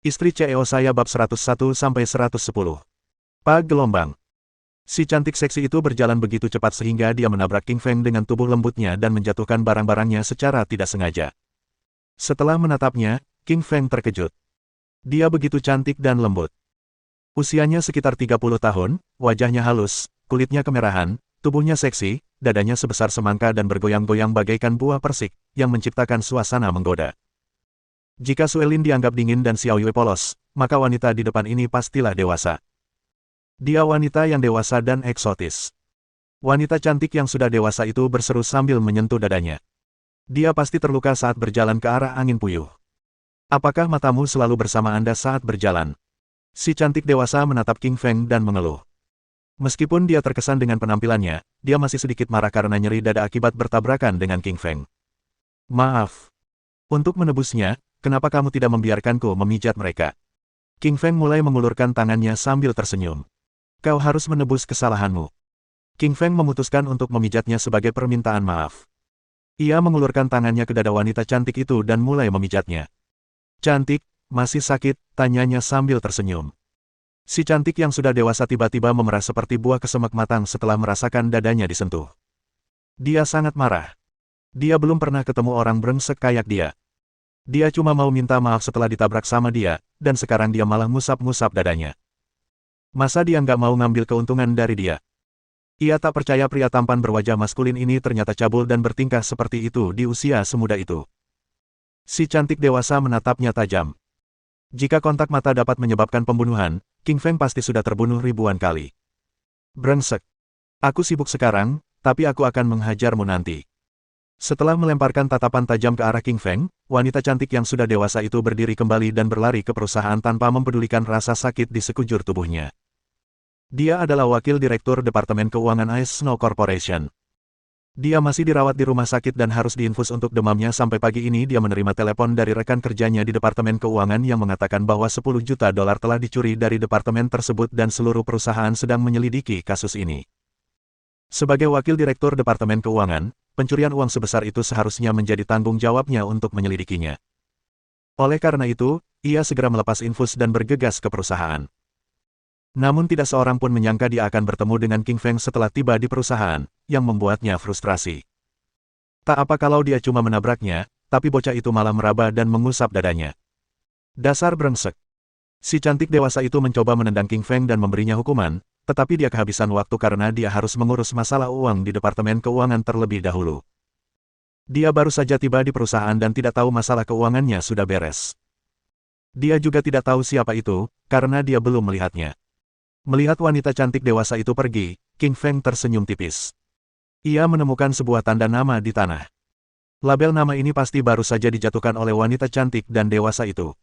Istri CEO saya bab 101-110. Pak Gelombang. Si cantik seksi itu berjalan begitu cepat sehingga dia menabrak King Feng dengan tubuh lembutnya dan menjatuhkan barang-barangnya secara tidak sengaja. Setelah menatapnya, King Feng terkejut. Dia begitu cantik dan lembut. Usianya sekitar 30 tahun, wajahnya halus, kulitnya kemerahan, tubuhnya seksi, dadanya sebesar semangka dan bergoyang-goyang bagaikan buah persik, yang menciptakan suasana menggoda. Jika Suelin dianggap dingin dan Xiao Yue polos, maka wanita di depan ini pastilah dewasa. Dia wanita yang dewasa dan eksotis. Wanita cantik yang sudah dewasa itu berseru sambil menyentuh dadanya. Dia pasti terluka saat berjalan ke arah angin puyuh. Apakah matamu selalu bersama Anda saat berjalan? Si cantik dewasa menatap King Feng dan mengeluh. Meskipun dia terkesan dengan penampilannya, dia masih sedikit marah karena nyeri dada akibat bertabrakan dengan King Feng. Maaf. Untuk menebusnya, kenapa kamu tidak membiarkanku memijat mereka? King Feng mulai mengulurkan tangannya sambil tersenyum. Kau harus menebus kesalahanmu. King Feng memutuskan untuk memijatnya sebagai permintaan maaf. Ia mengulurkan tangannya ke dada wanita cantik itu dan mulai memijatnya. Cantik, masih sakit? Tanyanya sambil tersenyum. Si cantik yang sudah dewasa tiba-tiba memerah seperti buah kesemek matang setelah merasakan dadanya disentuh. Dia sangat marah. Dia belum pernah ketemu orang brengsek kayak dia. Dia cuma mau minta maaf setelah ditabrak sama dia, dan sekarang dia malah ngusap-ngusap dadanya. Masa dia nggak mau ngambil keuntungan dari dia? Ia tak percaya pria tampan berwajah maskulin ini ternyata cabul dan bertingkah seperti itu di usia semuda itu. Si cantik dewasa menatapnya tajam. Jika kontak mata dapat menyebabkan pembunuhan, King Feng pasti sudah terbunuh ribuan kali. Brengsek. Aku sibuk sekarang, tapi aku akan menghajarmu nanti. Setelah melemparkan tatapan tajam ke arah King Feng, wanita cantik yang sudah dewasa itu berdiri kembali dan berlari ke perusahaan tanpa mempedulikan rasa sakit di sekujur tubuhnya. Dia adalah wakil direktur Departemen Keuangan Ice Snow Corporation. Dia masih dirawat di rumah sakit dan harus diinfus untuk demamnya sampai pagi ini dia menerima telepon dari rekan kerjanya di Departemen Keuangan yang mengatakan bahwa 10 juta dolar telah dicuri dari departemen tersebut dan seluruh perusahaan sedang menyelidiki kasus ini. Sebagai wakil direktur Departemen Keuangan, pencurian uang sebesar itu seharusnya menjadi tanggung jawabnya untuk menyelidikinya. Oleh karena itu, ia segera melepas infus dan bergegas ke perusahaan. Namun tidak seorang pun menyangka dia akan bertemu dengan King Feng setelah tiba di perusahaan, yang membuatnya frustrasi. Tak apa kalau dia cuma menabraknya, tapi bocah itu malah meraba dan mengusap dadanya. Dasar brengsek. Si cantik dewasa itu mencoba menendang King Feng dan memberinya hukuman, tetapi dia kehabisan waktu karena dia harus mengurus masalah uang di Departemen Keuangan terlebih dahulu. Dia baru saja tiba di perusahaan dan tidak tahu masalah keuangannya sudah beres. Dia juga tidak tahu siapa itu, karena dia belum melihatnya. Melihat wanita cantik dewasa itu pergi, King Feng tersenyum tipis. Ia menemukan sebuah tanda nama di tanah. Label nama ini pasti baru saja dijatuhkan oleh wanita cantik dan dewasa itu.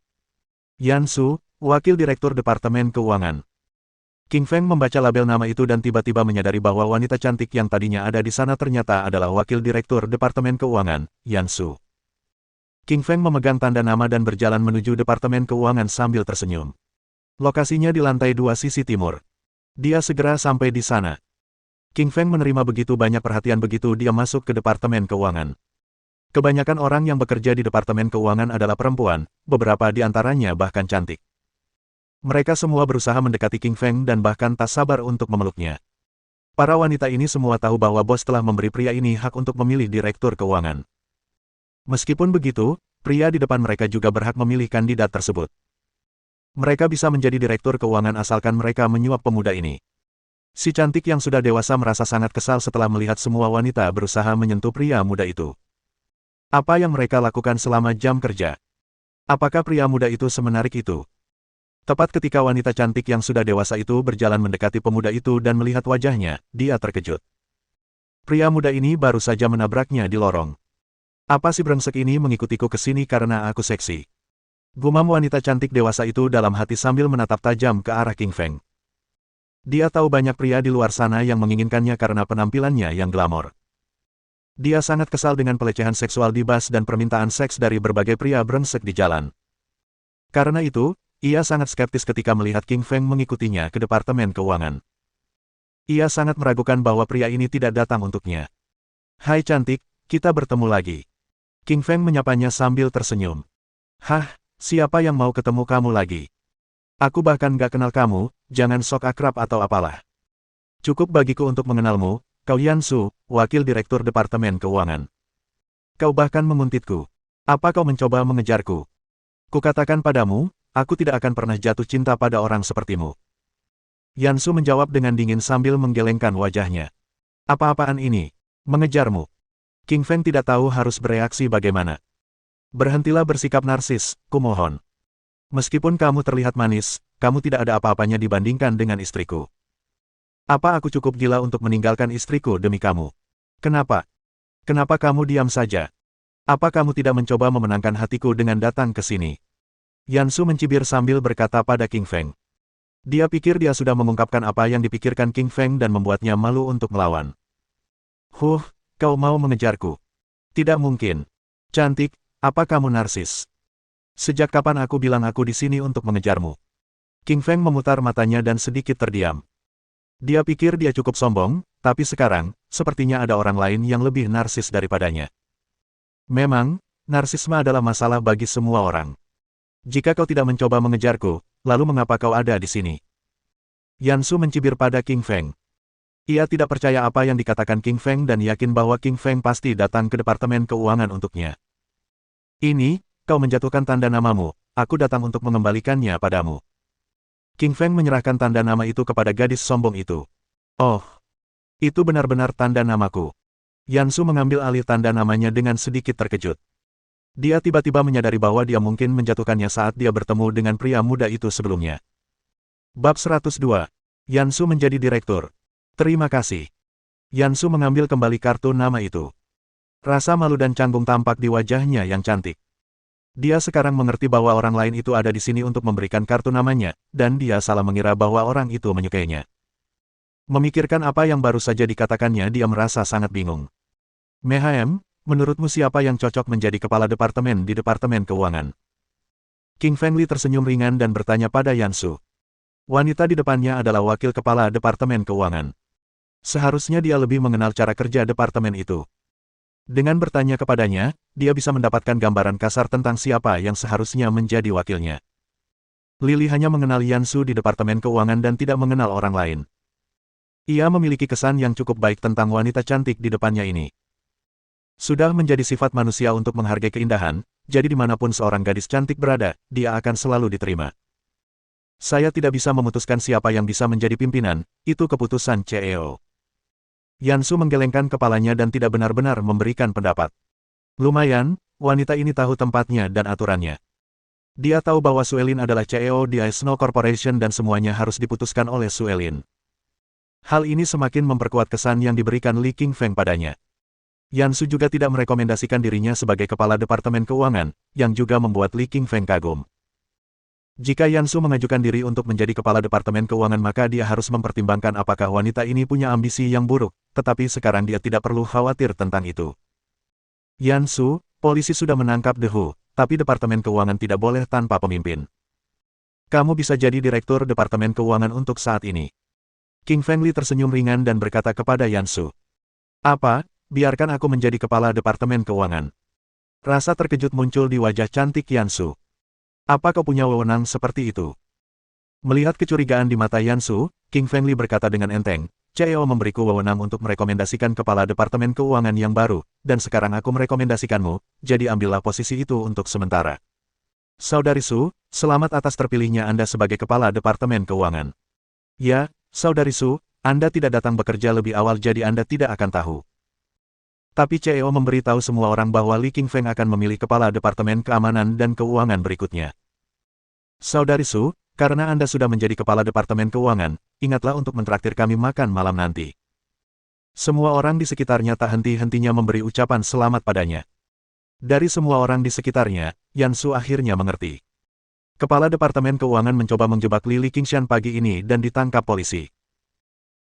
Yan Su, wakil direktur Departemen Keuangan. King Feng membaca label nama itu dan tiba-tiba menyadari bahwa wanita cantik yang tadinya ada di sana ternyata adalah wakil direktur Departemen Keuangan, Yan Su. King Feng memegang tanda nama dan berjalan menuju Departemen Keuangan sambil tersenyum. Lokasinya di lantai 2 sisi timur. Dia segera sampai di sana. King Feng menerima begitu banyak perhatian begitu dia masuk ke Departemen Keuangan. Kebanyakan orang yang bekerja di Departemen Keuangan adalah perempuan, beberapa di antaranya bahkan cantik. Mereka semua berusaha mendekati King Feng dan bahkan tak sabar untuk memeluknya. Para wanita ini semua tahu bahwa bos telah memberi pria ini hak untuk memilih direktur keuangan. Meskipun begitu, pria di depan mereka juga berhak memilih kandidat tersebut. Mereka bisa menjadi direktur keuangan asalkan mereka menyuap pemuda ini. Si cantik yang sudah dewasa merasa sangat kesal setelah melihat semua wanita berusaha menyentuh pria muda itu. Apa yang mereka lakukan selama jam kerja? Apakah pria muda itu semenarik itu? Tepat ketika wanita cantik yang sudah dewasa itu berjalan mendekati pemuda itu dan melihat wajahnya, dia terkejut. Pria muda ini baru saja menabraknya di lorong. Apa si brengsek ini mengikutiku ke sini karena aku seksi? Gumam wanita cantik dewasa itu dalam hati sambil menatap tajam ke arah King Feng. Dia tahu banyak pria di luar sana yang menginginkannya karena penampilannya yang glamor. Dia sangat kesal dengan pelecehan seksual di bus dan permintaan seks dari berbagai pria brengsek di jalan. Karena itu, ia sangat skeptis ketika melihat King Feng mengikutinya ke Departemen Keuangan. Ia sangat meragukan bahwa pria ini tidak datang untuknya. Hai cantik, kita bertemu lagi. King Feng menyapanya sambil tersenyum. Hah? Siapa yang mau ketemu kamu lagi? Aku bahkan gak kenal kamu, jangan sok akrab atau apalah. Cukup bagiku untuk mengenalmu, kau Yan Su, Wakil Direktur Departemen Keuangan. Kau bahkan menguntitku. Apa kau mencoba mengejarku? Kukatakan padamu, aku tidak akan pernah jatuh cinta pada orang sepertimu. Yan Su menjawab dengan dingin sambil menggelengkan wajahnya. Apa-apaan ini? Mengejarmu? King Feng tidak tahu harus bereaksi bagaimana. Berhentilah bersikap narsis, kumohon. Meskipun kamu terlihat manis, kamu tidak ada apa-apanya dibandingkan dengan istriku. Apa aku cukup gila untuk meninggalkan istriku demi kamu? Kenapa? Kenapa kamu diam saja? Apa kamu tidak mencoba memenangkan hatiku dengan datang ke sini? Yan Su mencibir sambil berkata pada King Feng. Dia pikir dia sudah mengungkapkan apa yang dipikirkan King Feng dan membuatnya malu untuk melawan. Kau mau mengejarku? Tidak mungkin. Cantik, apa kamu narsis? Sejak kapan aku bilang aku di sini untuk mengejarmu? King Feng memutar matanya dan sedikit terdiam. Dia pikir dia cukup sombong, tapi sekarang, sepertinya ada orang lain yang lebih narsis daripadanya. Memang, narsisme adalah masalah bagi semua orang. Jika kau tidak mencoba mengejarku, lalu mengapa kau ada di sini? Yan Su mencibir pada King Feng. Ia tidak percaya apa yang dikatakan King Feng dan yakin bahwa King Feng pasti datang ke Departemen Keuangan untuknya. Ini, kau menjatuhkan tanda namamu, aku datang untuk mengembalikannya padamu. King Feng menyerahkan tanda nama itu kepada gadis sombong itu. Oh, itu benar-benar tanda namaku. Yan Su mengambil alih tanda namanya dengan sedikit terkejut. Dia tiba-tiba menyadari bahwa dia mungkin menjatuhkannya saat dia bertemu dengan pria muda itu sebelumnya. Bab 102. Yan Su menjadi direktur. Terima kasih. Yan Su mengambil kembali kartu nama itu. Rasa malu dan canggung tampak di wajahnya yang cantik. Dia sekarang mengerti bahwa orang lain itu ada di sini untuk memberikan kartu namanya, dan dia salah mengira bahwa orang itu menyukainya. Memikirkan apa yang baru saja dikatakannya, dia merasa sangat bingung. Mehem, menurutmu siapa yang cocok menjadi kepala departemen di Departemen Keuangan? King Feng Li tersenyum ringan dan bertanya pada Yan Su. Wanita di depannya adalah wakil kepala Departemen Keuangan. Seharusnya dia lebih mengenal cara kerja departemen itu. Dengan bertanya kepadanya, dia bisa mendapatkan gambaran kasar tentang siapa yang seharusnya menjadi wakilnya. Lily hanya mengenal Yan Su di Departemen Keuangan dan tidak mengenal orang lain. Ia memiliki kesan yang cukup baik tentang wanita cantik di depannya ini. Sudah menjadi sifat manusia untuk menghargai keindahan, jadi dimanapun seorang gadis cantik berada, dia akan selalu diterima. Saya tidak bisa memutuskan siapa yang bisa menjadi pimpinan, itu keputusan CEO. Yan Su menggelengkan kepalanya dan tidak benar-benar memberikan pendapat. Lumayan, wanita ini tahu tempatnya dan aturannya. Dia tahu bahwa Suelin adalah CEO di Snow Corporation dan semuanya harus diputuskan oleh Suelin. Hal ini semakin memperkuat kesan yang diberikan Li King Feng padanya. Yan Su juga tidak merekomendasikan dirinya sebagai kepala Departemen Keuangan, yang juga membuat Li King Feng kagum. Jika Yan Su mengajukan diri untuk menjadi kepala Departemen Keuangan maka dia harus mempertimbangkan apakah wanita ini punya ambisi yang buruk, tetapi sekarang dia tidak perlu khawatir tentang itu. Yan Su, polisi sudah menangkap The Hu, tapi Departemen Keuangan tidak boleh tanpa pemimpin. Kamu bisa jadi direktur Departemen Keuangan untuk saat ini. King Feng Li tersenyum ringan dan berkata kepada Yan Su. Apa, biarkan aku menjadi kepala Departemen Keuangan. Rasa terkejut muncul di wajah cantik Yan Su. Apa kau punya wewenang seperti itu? Melihat kecurigaan di mata Yan Su, King Feng Li berkata dengan enteng, CEO memberiku wewenang untuk merekomendasikan kepala Departemen Keuangan yang baru, dan sekarang aku merekomendasikanmu, jadi ambillah posisi itu untuk sementara. Saudari Su, selamat atas terpilihnya Anda sebagai kepala Departemen Keuangan. Ya, Saudari Su, Anda tidak datang bekerja lebih awal jadi Anda tidak akan tahu. Tapi CEO memberitahu semua orang bahwa Li King Feng akan memilih kepala Departemen Keamanan dan Keuangan berikutnya. Saudari Su, karena Anda sudah menjadi kepala Departemen Keuangan, ingatlah untuk mentraktir kami makan malam nanti. Semua orang di sekitarnya tak henti-hentinya memberi ucapan selamat padanya. Dari semua orang di sekitarnya, Yan Su akhirnya mengerti. Kepala Departemen Keuangan mencoba menjebak Li Qingshan pagi ini dan ditangkap polisi.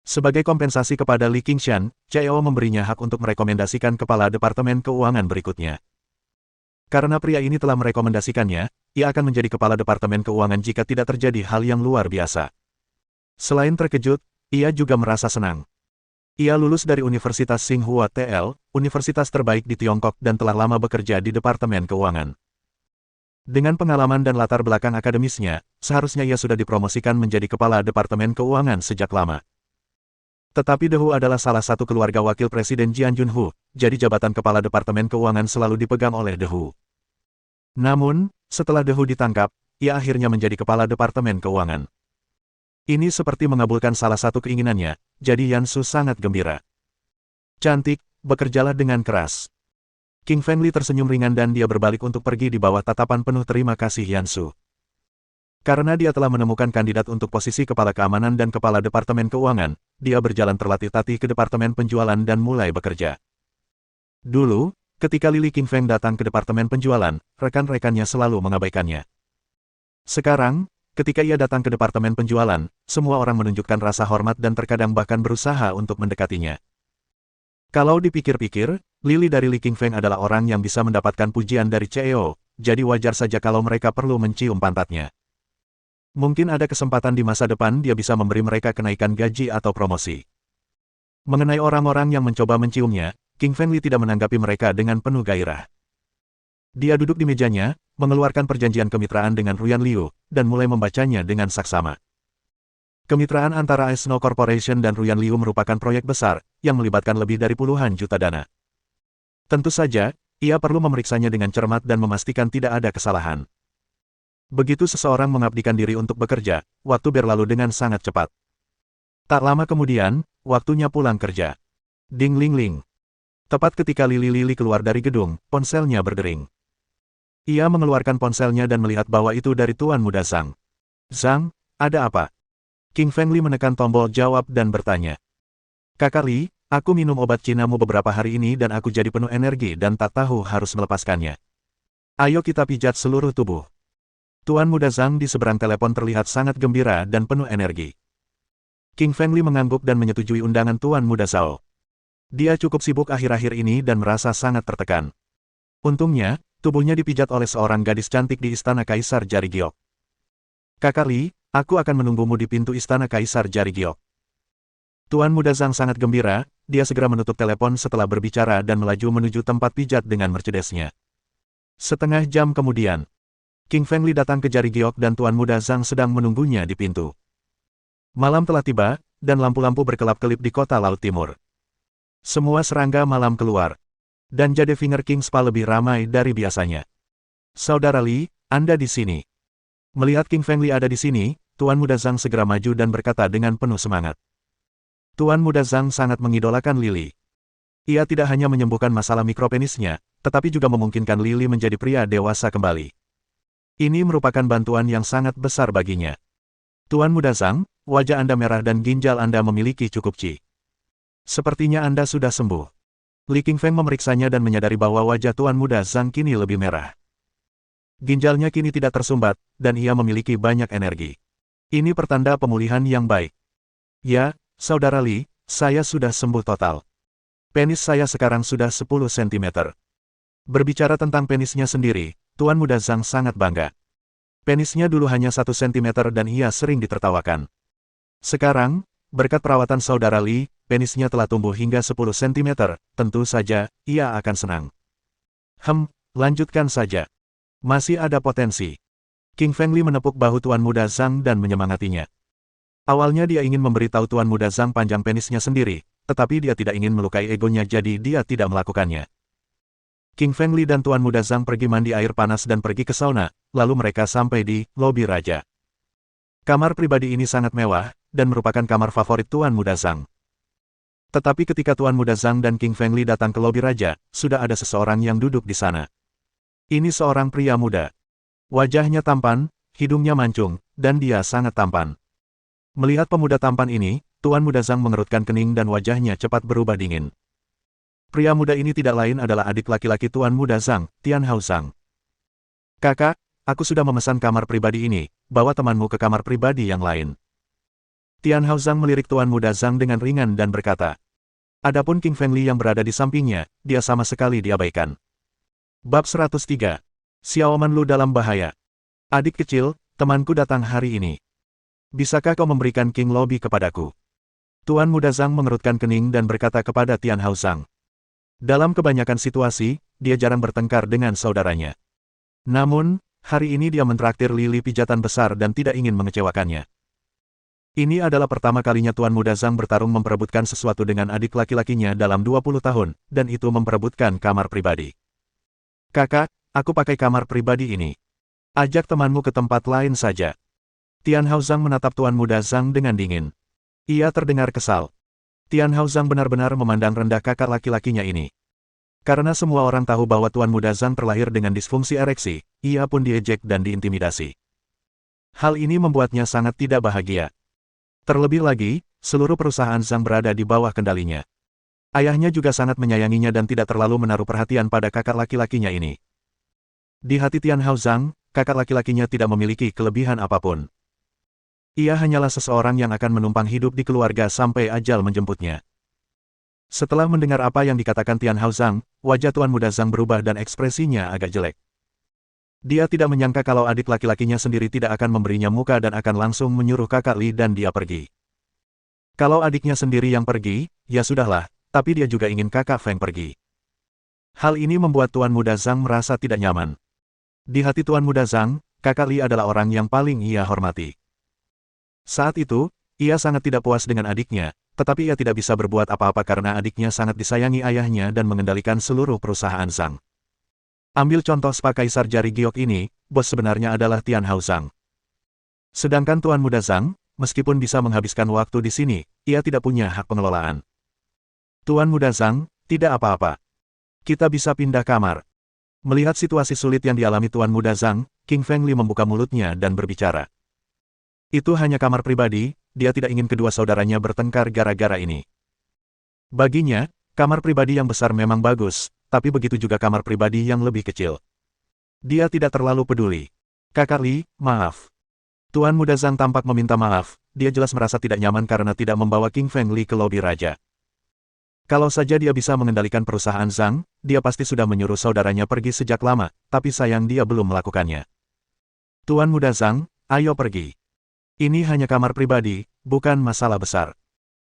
Sebagai kompensasi kepada Li Qingshan, CEO memberinya hak untuk merekomendasikan kepala Departemen Keuangan berikutnya. Karena pria ini telah merekomendasikannya, ia akan menjadi kepala Departemen Keuangan jika tidak terjadi hal yang luar biasa. Selain terkejut, ia juga merasa senang. Ia lulus dari Universitas Tsinghua TL, universitas terbaik di Tiongkok dan telah lama bekerja di Departemen Keuangan. Dengan pengalaman dan latar belakang akademisnya, seharusnya ia sudah dipromosikan menjadi kepala Departemen Keuangan sejak lama. Tetapi De Hu adalah salah satu keluarga wakil Presiden Jian Junhu, jadi jabatan kepala Departemen Keuangan selalu dipegang oleh De Hu. Namun, setelah De Hu ditangkap, ia akhirnya menjadi kepala Departemen Keuangan. Ini seperti mengabulkan salah satu keinginannya, jadi Yan Su sangat gembira. Cantik, bekerjalah dengan keras. King Fengli tersenyum ringan dan dia berbalik untuk pergi di bawah tatapan penuh terima kasih Yan Su. Karena dia telah menemukan kandidat untuk posisi kepala keamanan dan kepala Departemen Keuangan, dia berjalan terlatih-tatih ke Departemen Penjualan dan mulai bekerja. Dulu, ketika Lili King Feng datang ke Departemen Penjualan, rekan-rekannya selalu mengabaikannya. Sekarang, ketika ia datang ke Departemen Penjualan, semua orang menunjukkan rasa hormat dan terkadang bahkan berusaha untuk mendekatinya. Kalau dipikir-pikir, Lili dari Li King Feng adalah orang yang bisa mendapatkan pujian dari CEO, jadi wajar saja kalau mereka perlu mencium pantatnya. Mungkin ada kesempatan di masa depan dia bisa memberi mereka kenaikan gaji atau promosi. Mengenai orang-orang yang mencoba menciumnya, King Fengli tidak menanggapi mereka dengan penuh gairah. Dia duduk di mejanya, mengeluarkan perjanjian kemitraan dengan Ruyan Liu, dan mulai membacanya dengan saksama. Kemitraan antara Snow Corporation dan Ruyan Liu merupakan proyek besar, yang melibatkan lebih dari puluhan juta dana. Tentu saja, ia perlu memeriksanya dengan cermat dan memastikan tidak ada kesalahan. Begitu seseorang mengabdikan diri untuk bekerja, waktu berlalu dengan sangat cepat. Tak lama kemudian, waktunya pulang kerja. Ding ling ling. Tepat ketika Lili keluar dari gedung, ponselnya berdering. Ia mengeluarkan ponselnya dan melihat bahwa itu dari Tuan Muda Zhang. Zhang, ada apa? King Fengli menekan tombol jawab dan bertanya. Kakak Li, aku minum obat Cinamu beberapa hari ini dan aku jadi penuh energi dan tak tahu harus melepaskannya. Ayo kita pijat seluruh tubuh. Tuan Muda Zhang di seberang telepon terlihat sangat gembira dan penuh energi. King Fengli mengangguk dan menyetujui undangan Tuan Muda Zhao. Dia cukup sibuk akhir-akhir ini dan merasa sangat tertekan. Untungnya, tubuhnya dipijat oleh seorang gadis cantik di Istana Kaisar Jari Giok. Kakak Li, aku akan menunggumu di pintu Istana Kaisar Jari Giok. Tuan Muda Zhang sangat gembira, dia segera menutup telepon setelah berbicara dan melaju menuju tempat pijat dengan Mercedes-nya. Setengah jam kemudian, King Fengli datang ke Jari Giok dan Tuan Muda Zhang sedang menunggunya di pintu. Malam telah tiba, dan lampu-lampu berkelap-kelip di kota Laut Timur. Semua serangga malam keluar. Dan Jade Finger King Spa lebih ramai dari biasanya. Saudara Li, Anda di sini. Melihat King Fengli ada di sini, Tuan Muda Zhang segera maju dan berkata dengan penuh semangat. Tuan Muda Zhang sangat mengidolakan Lili. Ia tidak hanya menyembuhkan masalah mikropenisnya, tetapi juga memungkinkan Lili menjadi pria dewasa kembali. Ini merupakan bantuan yang sangat besar baginya. Tuan Muda Zhang, wajah Anda merah dan ginjal Anda memiliki cukup qi. Sepertinya Anda sudah sembuh. Li King Feng memeriksanya dan menyadari bahwa wajah Tuan Muda Zhang kini lebih merah. Ginjalnya kini tidak tersumbat, dan ia memiliki banyak energi. Ini pertanda pemulihan yang baik. Ya, Saudara Li, saya sudah sembuh total. Penis saya sekarang sudah 10 cm. Berbicara tentang penisnya sendiri, Tuan Muda Zhang sangat bangga. Penisnya dulu hanya 1 cm dan ia sering ditertawakan. Sekarang, berkat perawatan Saudara Li, penisnya telah tumbuh hingga 10 cm, tentu saja, ia akan senang. Lanjutkan saja. Masih ada potensi. King Fengli menepuk bahu Tuan Muda Zhang dan menyemangatinya. Awalnya dia ingin memberitahu Tuan Muda Zhang panjang penisnya sendiri, tetapi dia tidak ingin melukai egonya jadi dia tidak melakukannya. King Fengli dan Tuan Muda Zhang pergi mandi air panas dan pergi ke sauna, lalu mereka sampai di lobi raja. Kamar pribadi ini sangat mewah, dan merupakan kamar favorit Tuan Muda Zhang. Tetapi ketika Tuan Muda Zhang dan King Fengli datang ke lobi raja, sudah ada seseorang yang duduk di sana. Ini seorang pria muda. Wajahnya tampan, hidungnya mancung, dan dia sangat tampan. Melihat pemuda tampan ini, Tuan Muda Zhang mengerutkan kening dan wajahnya cepat berubah dingin. Pria muda ini tidak lain adalah adik laki-laki Tuan Muda Zhang, Tian Hao Zhang. Kakak, aku sudah memesan kamar pribadi ini, bawa temanmu ke kamar pribadi yang lain. Tian Hao Zhang melirik Tuan Muda Zhang dengan ringan dan berkata. Adapun King Fengli yang berada di sampingnya, dia sama sekali diabaikan. Bab 103. Xiao Manlu dalam bahaya. Adik kecil, temanku datang hari ini. Bisakah kau memberikan King Lobby kepadaku? Tuan Muda Zhang mengerutkan kening dan berkata kepada Tian Hao Zhang. Dalam kebanyakan situasi, dia jarang bertengkar dengan saudaranya. Namun, Hari ini dia mentraktir Lili pijatan besar dan tidak ingin mengecewakannya. Ini adalah pertama kalinya Tuan Muda Zhang bertarung memperebutkan sesuatu dengan adik laki-lakinya dalam 20 tahun, dan itu memperebutkan kamar pribadi. Kakak, aku pakai kamar pribadi ini. Ajak temanmu ke tempat lain saja. Tian Hao Zhang menatap Tuan Muda Zhang dengan dingin. Ia terdengar kesal. Tian Hao Zhang benar-benar memandang rendah kakak laki-lakinya ini. Karena semua orang tahu bahwa Tuan Muda Zhang terlahir dengan disfungsi ereksi, ia pun diejek dan diintimidasi. Hal ini membuatnya sangat tidak bahagia. Terlebih lagi, seluruh perusahaan Zhang berada di bawah kendalinya. Ayahnya juga sangat menyayanginya dan tidak terlalu menaruh perhatian pada kakak laki-lakinya ini. Di hati Tian Hao Zhang, kakak laki-lakinya tidak memiliki kelebihan apapun. Ia hanyalah seseorang yang akan menumpang hidup di keluarga sampai ajal menjemputnya. Setelah mendengar apa yang dikatakan Tian Hao Zhang, wajah Tuan Muda Zhang berubah dan ekspresinya agak jelek. Dia tidak menyangka kalau adik laki-lakinya sendiri tidak akan memberinya muka dan akan langsung menyuruh kakak Li dan dia pergi. Kalau adiknya sendiri yang pergi, ya sudahlah, tapi dia juga ingin kakak Feng pergi. Hal ini membuat Tuan Muda Zhang merasa tidak nyaman. Di hati Tuan Muda Zhang, kakak Li adalah orang yang paling ia hormati. Saat itu, ia sangat tidak puas dengan adiknya, tetapi ia tidak bisa berbuat apa-apa karena adiknya sangat disayangi ayahnya dan mengendalikan seluruh perusahaan Zhang. Ambil contoh spa kaisar jari giok ini, bos sebenarnya adalah Tian Hao Zhang. Sedangkan Tuan Muda Zhang, meskipun bisa menghabiskan waktu di sini, ia tidak punya hak pengelolaan. Tuan Muda Zhang, tidak apa-apa. Kita bisa pindah kamar. Melihat situasi sulit yang dialami Tuan Muda Zhang, King Feng Li membuka mulutnya dan berbicara. Itu hanya kamar pribadi, dia tidak ingin kedua saudaranya bertengkar gara-gara ini. Baginya, kamar pribadi yang besar memang bagus, tapi begitu juga kamar pribadi yang lebih kecil. Dia tidak terlalu peduli. Kakak Li, maaf. Tuan Muda Zhang tampak meminta maaf, dia jelas merasa tidak nyaman karena tidak membawa King Feng Li ke lobi raja. Kalau saja dia bisa mengendalikan perusahaan Zhang, dia pasti sudah menyuruh saudaranya pergi sejak lama, tapi sayang dia belum melakukannya. Tuan Muda Zhang, ayo pergi. Ini hanya kamar pribadi, bukan masalah besar.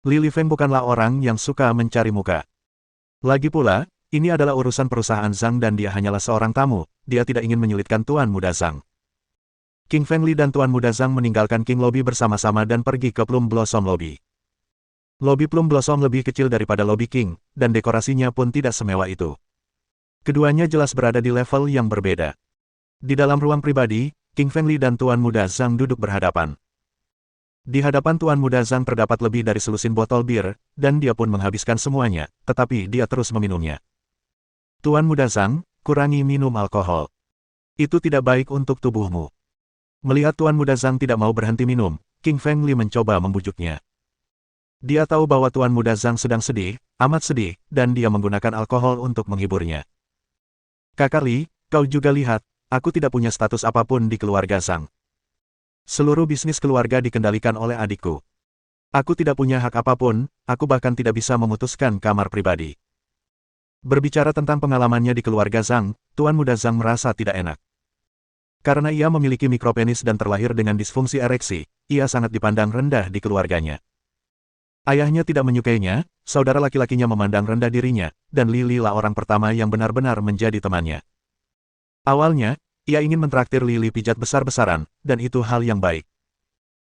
Li Lifeng bukanlah orang yang suka mencari muka. Lagi pula, ini adalah urusan perusahaan Zhang dan dia hanyalah seorang tamu, dia tidak ingin menyulitkan Tuan Muda Zhang. King Feng Li dan Tuan Muda Zhang meninggalkan King Lobby bersama-sama dan pergi ke Plum Blossom Lobby. Lobby Plum Blossom lebih kecil daripada Lobby King, dan dekorasinya pun tidak semewah itu. Keduanya jelas berada di level yang berbeda. Di dalam ruang pribadi, King Feng Li dan Tuan Muda Zhang duduk berhadapan. Di hadapan Tuan Muda Zhang terdapat lebih dari selusin botol bir, dan dia pun menghabiskan semuanya, tetapi dia terus meminumnya. Tuan Muda Zhang, kurangi minum alkohol. Itu tidak baik untuk tubuhmu. Melihat Tuan Muda Zhang tidak mau berhenti minum, King Feng Li mencoba membujuknya. Dia tahu bahwa Tuan Muda Zhang sedang sedih, amat sedih, dan dia menggunakan alkohol untuk menghiburnya. Kakak Li, kau juga lihat, aku tidak punya status apapun di keluarga Zhang. Seluruh bisnis keluarga dikendalikan oleh adikku. Aku tidak punya hak apapun, aku bahkan tidak bisa memutuskan kamar pribadi. Berbicara tentang pengalamannya di keluarga Zhang, Tuan Muda Zhang merasa tidak enak. Karena ia memiliki mikropenis dan terlahir dengan disfungsi ereksi, ia sangat dipandang rendah di keluarganya. Ayahnya tidak menyukainya, saudara laki-lakinya memandang rendah dirinya, dan Lili lah orang pertama yang benar-benar menjadi temannya. Awalnya, ia ingin mentraktir Lili pijat besar-besaran, dan itu hal yang baik.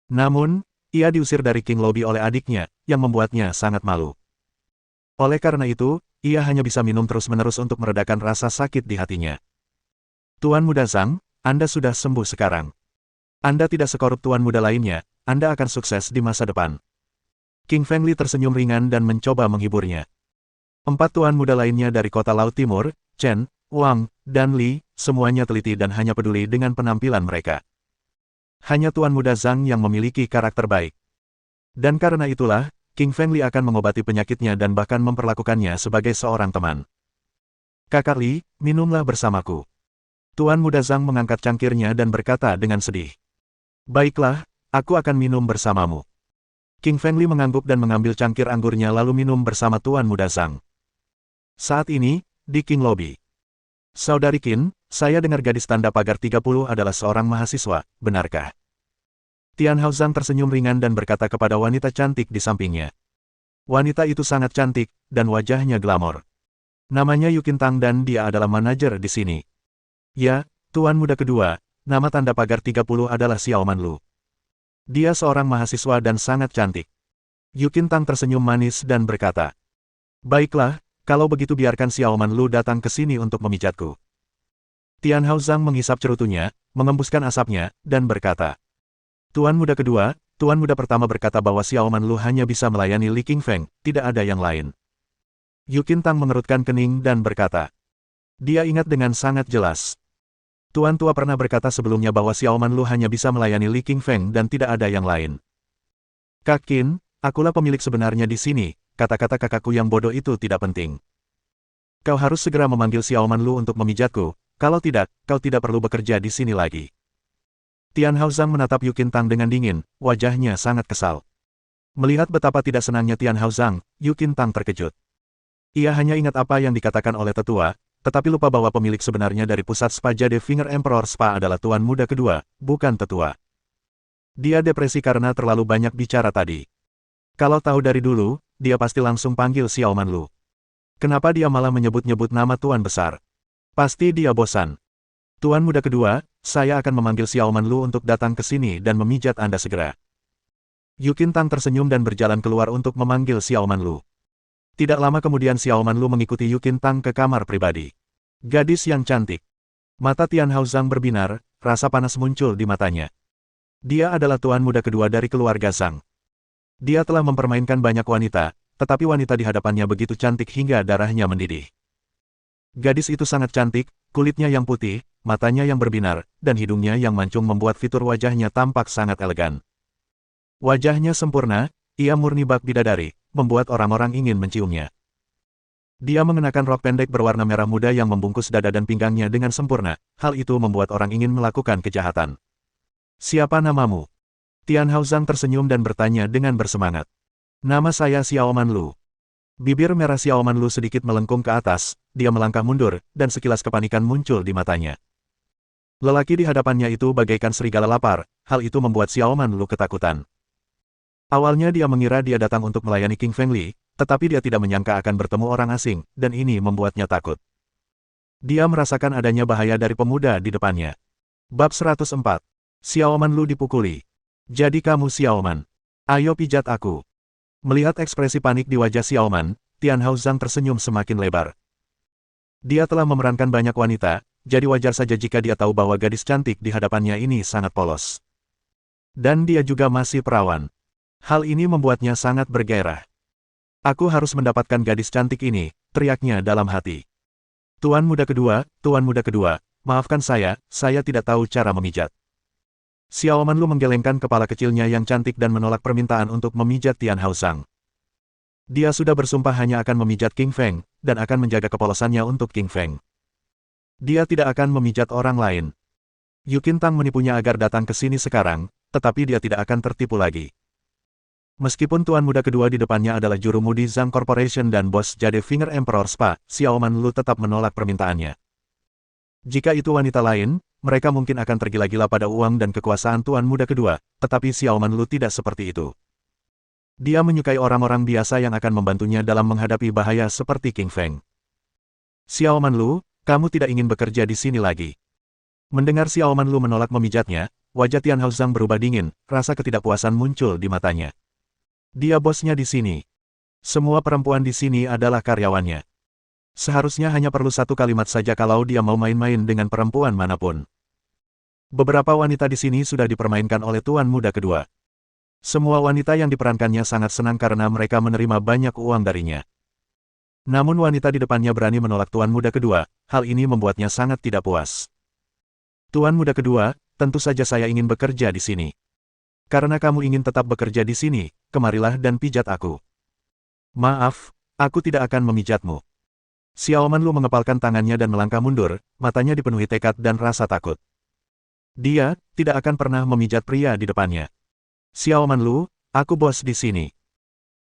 Namun, ia diusir dari King Lobby oleh adiknya, yang membuatnya sangat malu. Oleh karena itu, ia hanya bisa minum terus-menerus untuk meredakan rasa sakit di hatinya. Tuan Muda Zhang, Anda sudah sembuh sekarang. Anda tidak sekorup tuan muda lainnya, Anda akan sukses di masa depan. King Feng Li tersenyum ringan dan mencoba menghiburnya. 4 tuan muda lainnya dari kota Laut Timur, Chen, Wang, dan Li, semuanya teliti dan hanya peduli dengan penampilan mereka. Hanya Tuan Muda Zhang yang memiliki karakter baik. Dan karena itulah, King Feng Li akan mengobati penyakitnya dan bahkan memperlakukannya sebagai seorang teman. Kakak Li, minumlah bersamaku. Tuan Muda Zhang mengangkat cangkirnya dan berkata dengan sedih. Baiklah, aku akan minum bersamamu. King Feng Li mengangguk dan mengambil cangkir anggurnya lalu minum bersama Tuan Muda Zhang. Saat ini, di King Lobby. Saudari Qin, saya dengar gadis tanda pagar 30 adalah seorang mahasiswa, benarkah? Tian Hao Zhang tersenyum ringan dan berkata kepada wanita cantik di sampingnya. Wanita itu sangat cantik, dan wajahnya glamor. Namanya Yu Qintang dan dia adalah manajer di sini. Ya, Tuan Muda kedua, nama tanda pagar 30 adalah Xiao Manlu. Dia seorang mahasiswa dan sangat cantik. Yu Qintang tersenyum manis dan berkata, "Baiklah, kalau begitu biarkan Xiao Manlu datang ke sini untuk memijatku." Tian Hao Zhang menghisap cerutunya, mengembuskan asapnya, dan berkata, "Tuan muda kedua, tuan muda pertama berkata bahwa Xiao Manlu hanya bisa melayani Li Qingfeng, tidak ada yang lain." Yu Qintang mengerutkan kening dan berkata, dia ingat dengan sangat jelas. Tuan tua pernah berkata sebelumnya bahwa Xiao Manlu hanya bisa melayani Li Qingfeng dan tidak ada yang lain. "Kak Qin, akulah pemilik sebenarnya di sini, kata-kata kakakku yang bodoh itu tidak penting. Kau harus segera memanggil Xiao Manlu untuk memijatku, kalau tidak, kau tidak perlu bekerja di sini lagi." Tian Hao Zhang menatap Yu Qintang dengan dingin, wajahnya sangat kesal. Melihat betapa tidak senangnya Tian Hao Zhang, Yu Qintang terkejut. Ia hanya ingat apa yang dikatakan oleh tetua, tetapi lupa bahwa pemilik sebenarnya dari pusat spa Jade Finger Emperor Spa adalah tuan muda kedua, bukan tetua. Dia depresi karena terlalu banyak bicara tadi. Kalau tahu dari dulu, dia pasti langsung panggil Xiao Manlu. Kenapa dia malah menyebut-nyebut nama tuan besar? Pasti dia bosan. "Tuan muda kedua, saya akan memanggil Xiao Manlu untuk datang ke sini dan memijat Anda segera." Yu Qintang tersenyum dan berjalan keluar untuk memanggil Xiao Manlu. Tidak lama kemudian Xiao Manlu mengikuti Yu Qintang ke kamar pribadi. Gadis yang cantik. Mata Tian Hao Zhang berbinar, rasa panas muncul di matanya. Dia adalah tuan muda kedua dari keluarga Zhang. Dia telah mempermainkan banyak wanita, tetapi wanita di hadapannya begitu cantik hingga darahnya mendidih. Gadis itu sangat cantik, kulitnya yang putih, matanya yang berbinar, dan hidungnya yang mancung membuat fitur wajahnya tampak sangat elegan. Wajahnya sempurna, ia murni bak bidadari, membuat orang-orang ingin menciumnya. Dia mengenakan rok pendek berwarna merah muda yang membungkus dada dan pinggangnya dengan sempurna, hal itu membuat orang ingin melakukan kejahatan. "Siapa namamu?" Tian Hao Zhang tersenyum dan bertanya dengan bersemangat. "Nama saya Xiao Manlu." Bibir merah Xiao Manlu sedikit melengkung ke atas, dia melangkah mundur, dan sekilas kepanikan muncul di matanya. Lelaki di hadapannya itu bagaikan serigala lapar, hal itu membuat Xiao Manlu ketakutan. Awalnya dia mengira dia datang untuk melayani King Feng Li, tetapi dia tidak menyangka akan bertemu orang asing, dan ini membuatnya takut. Dia merasakan adanya bahaya dari pemuda di depannya. Bab 104. Xiao Manlu dipukuli. "Jadi kamu Xiao Man. Ayo pijat aku." Melihat ekspresi panik di wajah Xiao Man, Tian Hao Zhang tersenyum semakin lebar. Dia telah memerankan banyak wanita, jadi wajar saja jika dia tahu bahwa gadis cantik di hadapannya ini sangat polos. Dan dia juga masih perawan. Hal ini membuatnya sangat bergairah. "Aku harus mendapatkan gadis cantik ini," teriaknya dalam hati. Tuan muda kedua, maafkan saya tidak tahu cara memijat." Xiao Manlu menggelengkan kepala kecilnya yang cantik dan menolak permintaan untuk memijat Tian Hao Zhang. Dia sudah bersumpah hanya akan memijat King Feng, dan akan menjaga kepolosannya untuk King Feng. Dia tidak akan memijat orang lain. Yu Qintang menipunya agar datang ke sini sekarang, tetapi dia tidak akan tertipu lagi. Meskipun tuan muda kedua di depannya adalah jurumudi Zhang Corporation dan bos Jade Finger Emperor Spa, Xiao Manlu tetap menolak permintaannya. Jika itu wanita lain, mereka mungkin akan tergila-gila pada uang dan kekuasaan tuan muda kedua, tetapi Xiao Manlu tidak seperti itu. Dia menyukai orang-orang biasa yang akan membantunya dalam menghadapi bahaya seperti King Feng. "Xiao Manlu, kamu tidak ingin bekerja di sini lagi?" Mendengar Xiao Manlu menolak memijatnya, wajah Tian Hao Zhang berubah dingin, rasa ketidakpuasan muncul di matanya. Dia bosnya di sini. Semua perempuan di sini adalah karyawannya. Seharusnya hanya perlu satu kalimat saja kalau dia mau main-main dengan perempuan manapun. Beberapa wanita di sini sudah dipermainkan oleh tuan muda kedua. Semua wanita yang diperankannya sangat senang karena mereka menerima banyak uang darinya. Namun wanita di depannya berani menolak tuan muda kedua, hal ini membuatnya sangat tidak puas. "Tuan muda kedua, tentu saja saya ingin bekerja di sini. Karena kamu ingin tetap bekerja di sini, kemarilah dan pijat aku." "Maaf, aku tidak akan memijatmu." Xiao Manlu mengepalkan tangannya dan melangkah mundur, matanya dipenuhi tekad dan rasa takut. Dia tidak akan pernah memijat pria di depannya. "Xiao Manlu, aku bos di sini.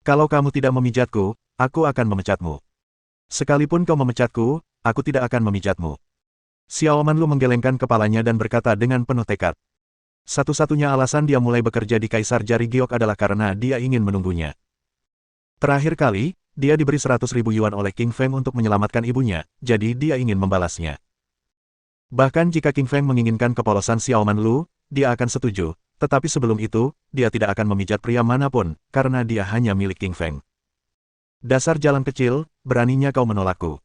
Kalau kamu tidak memijatku, aku akan memecatmu. Sekalipun kau memecatku, aku tidak akan memijatmu." Xiao Manlu menggelengkan kepalanya dan berkata dengan penuh tekad. Satu-satunya alasan dia mulai bekerja di Kaisar Jari Giok adalah karena dia ingin menunggunya. Terakhir kali, dia diberi 100.000 yuan oleh King Feng untuk menyelamatkan ibunya, jadi dia ingin membalasnya. Bahkan jika King Feng menginginkan kepolosan Xiaoman Lu, dia akan setuju, tetapi sebelum itu, dia tidak akan memijat pria manapun, karena dia hanya milik King Feng. Dasar jalan kecil, beraninya kau menolakku.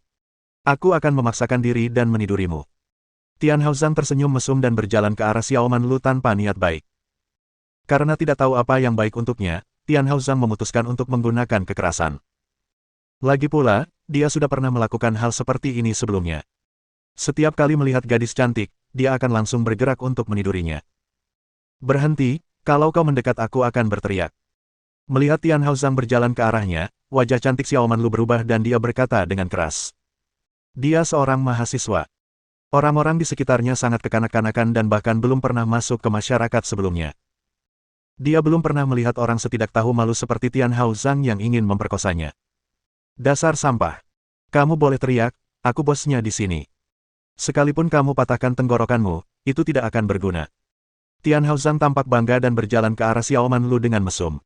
Aku akan memaksakan diri dan menidurimu. Tian Haozang tersenyum mesum dan berjalan ke arah Xiaoman Lu tanpa niat baik. Karena tidak tahu apa yang baik untuknya, Tian Haozang memutuskan untuk menggunakan kekerasan. Lagi pula, dia sudah pernah melakukan hal seperti ini sebelumnya. Setiap kali melihat gadis cantik, dia akan langsung bergerak untuk menidurinya. Berhenti, kalau kau mendekat aku akan berteriak. Melihat Tian Haozang berjalan ke arahnya, wajah cantik Xiaoman Lu berubah dan dia berkata dengan keras. Dia seorang mahasiswa. Orang-orang di sekitarnya sangat kekanak-kanakan dan bahkan belum pernah masuk ke masyarakat sebelumnya. Dia belum pernah melihat orang setidak tahu malu seperti Tian Haozang yang ingin memperkosanya. Dasar sampah. Kamu boleh teriak, aku bosnya di sini. Sekalipun kamu patahkan tenggorokanmu, itu tidak akan berguna. Tian Haozang tampak bangga dan berjalan ke arah Xiaoman Lu dengan mesum.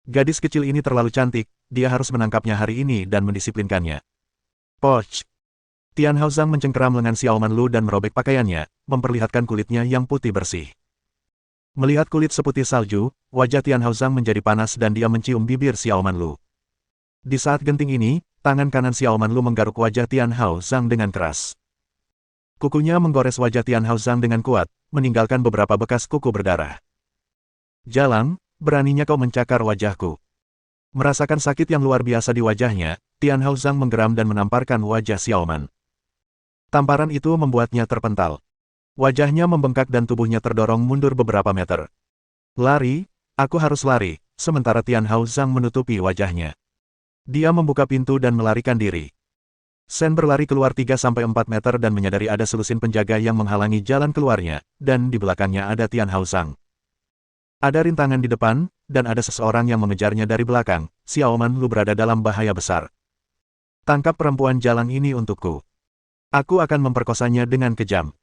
Gadis kecil ini terlalu cantik, dia harus menangkapnya hari ini dan mendisiplinkannya. Poch! Tian Haozang mencengkeram lengan Xiaoman Lu dan merobek pakaiannya, memperlihatkan kulitnya yang putih bersih. Melihat kulit seputih salju, wajah Tian Haozang menjadi panas dan dia mencium bibir Xiaoman Lu. Di saat genting ini, tangan kanan Xiaoman Lu menggaruk wajah Tian Haozang dengan keras. Kukunya menggores wajah Tian Haozang dengan kuat, meninggalkan beberapa bekas kuku berdarah. Jalang, beraninya kau mencakar wajahku. Merasakan sakit yang luar biasa di wajahnya, Tian Haozang menggeram dan menamparkan wajah Xiaoman. Tamparan itu membuatnya terpental. Wajahnya membengkak dan tubuhnya terdorong mundur beberapa meter. Lari, aku harus lari, sementara Tian Haozang menutupi wajahnya. Dia membuka pintu dan melarikan diri. Shen berlari keluar 3-4 meter dan menyadari ada selusin penjaga yang menghalangi jalan keluarnya, dan di belakangnya ada Tian Haozang. Ada rintangan di depan, dan ada seseorang yang mengejarnya dari belakang. Xiaoman Lu berada dalam bahaya besar. Tangkap perempuan jalang ini untukku. Aku akan memperkosanya dengan kejam.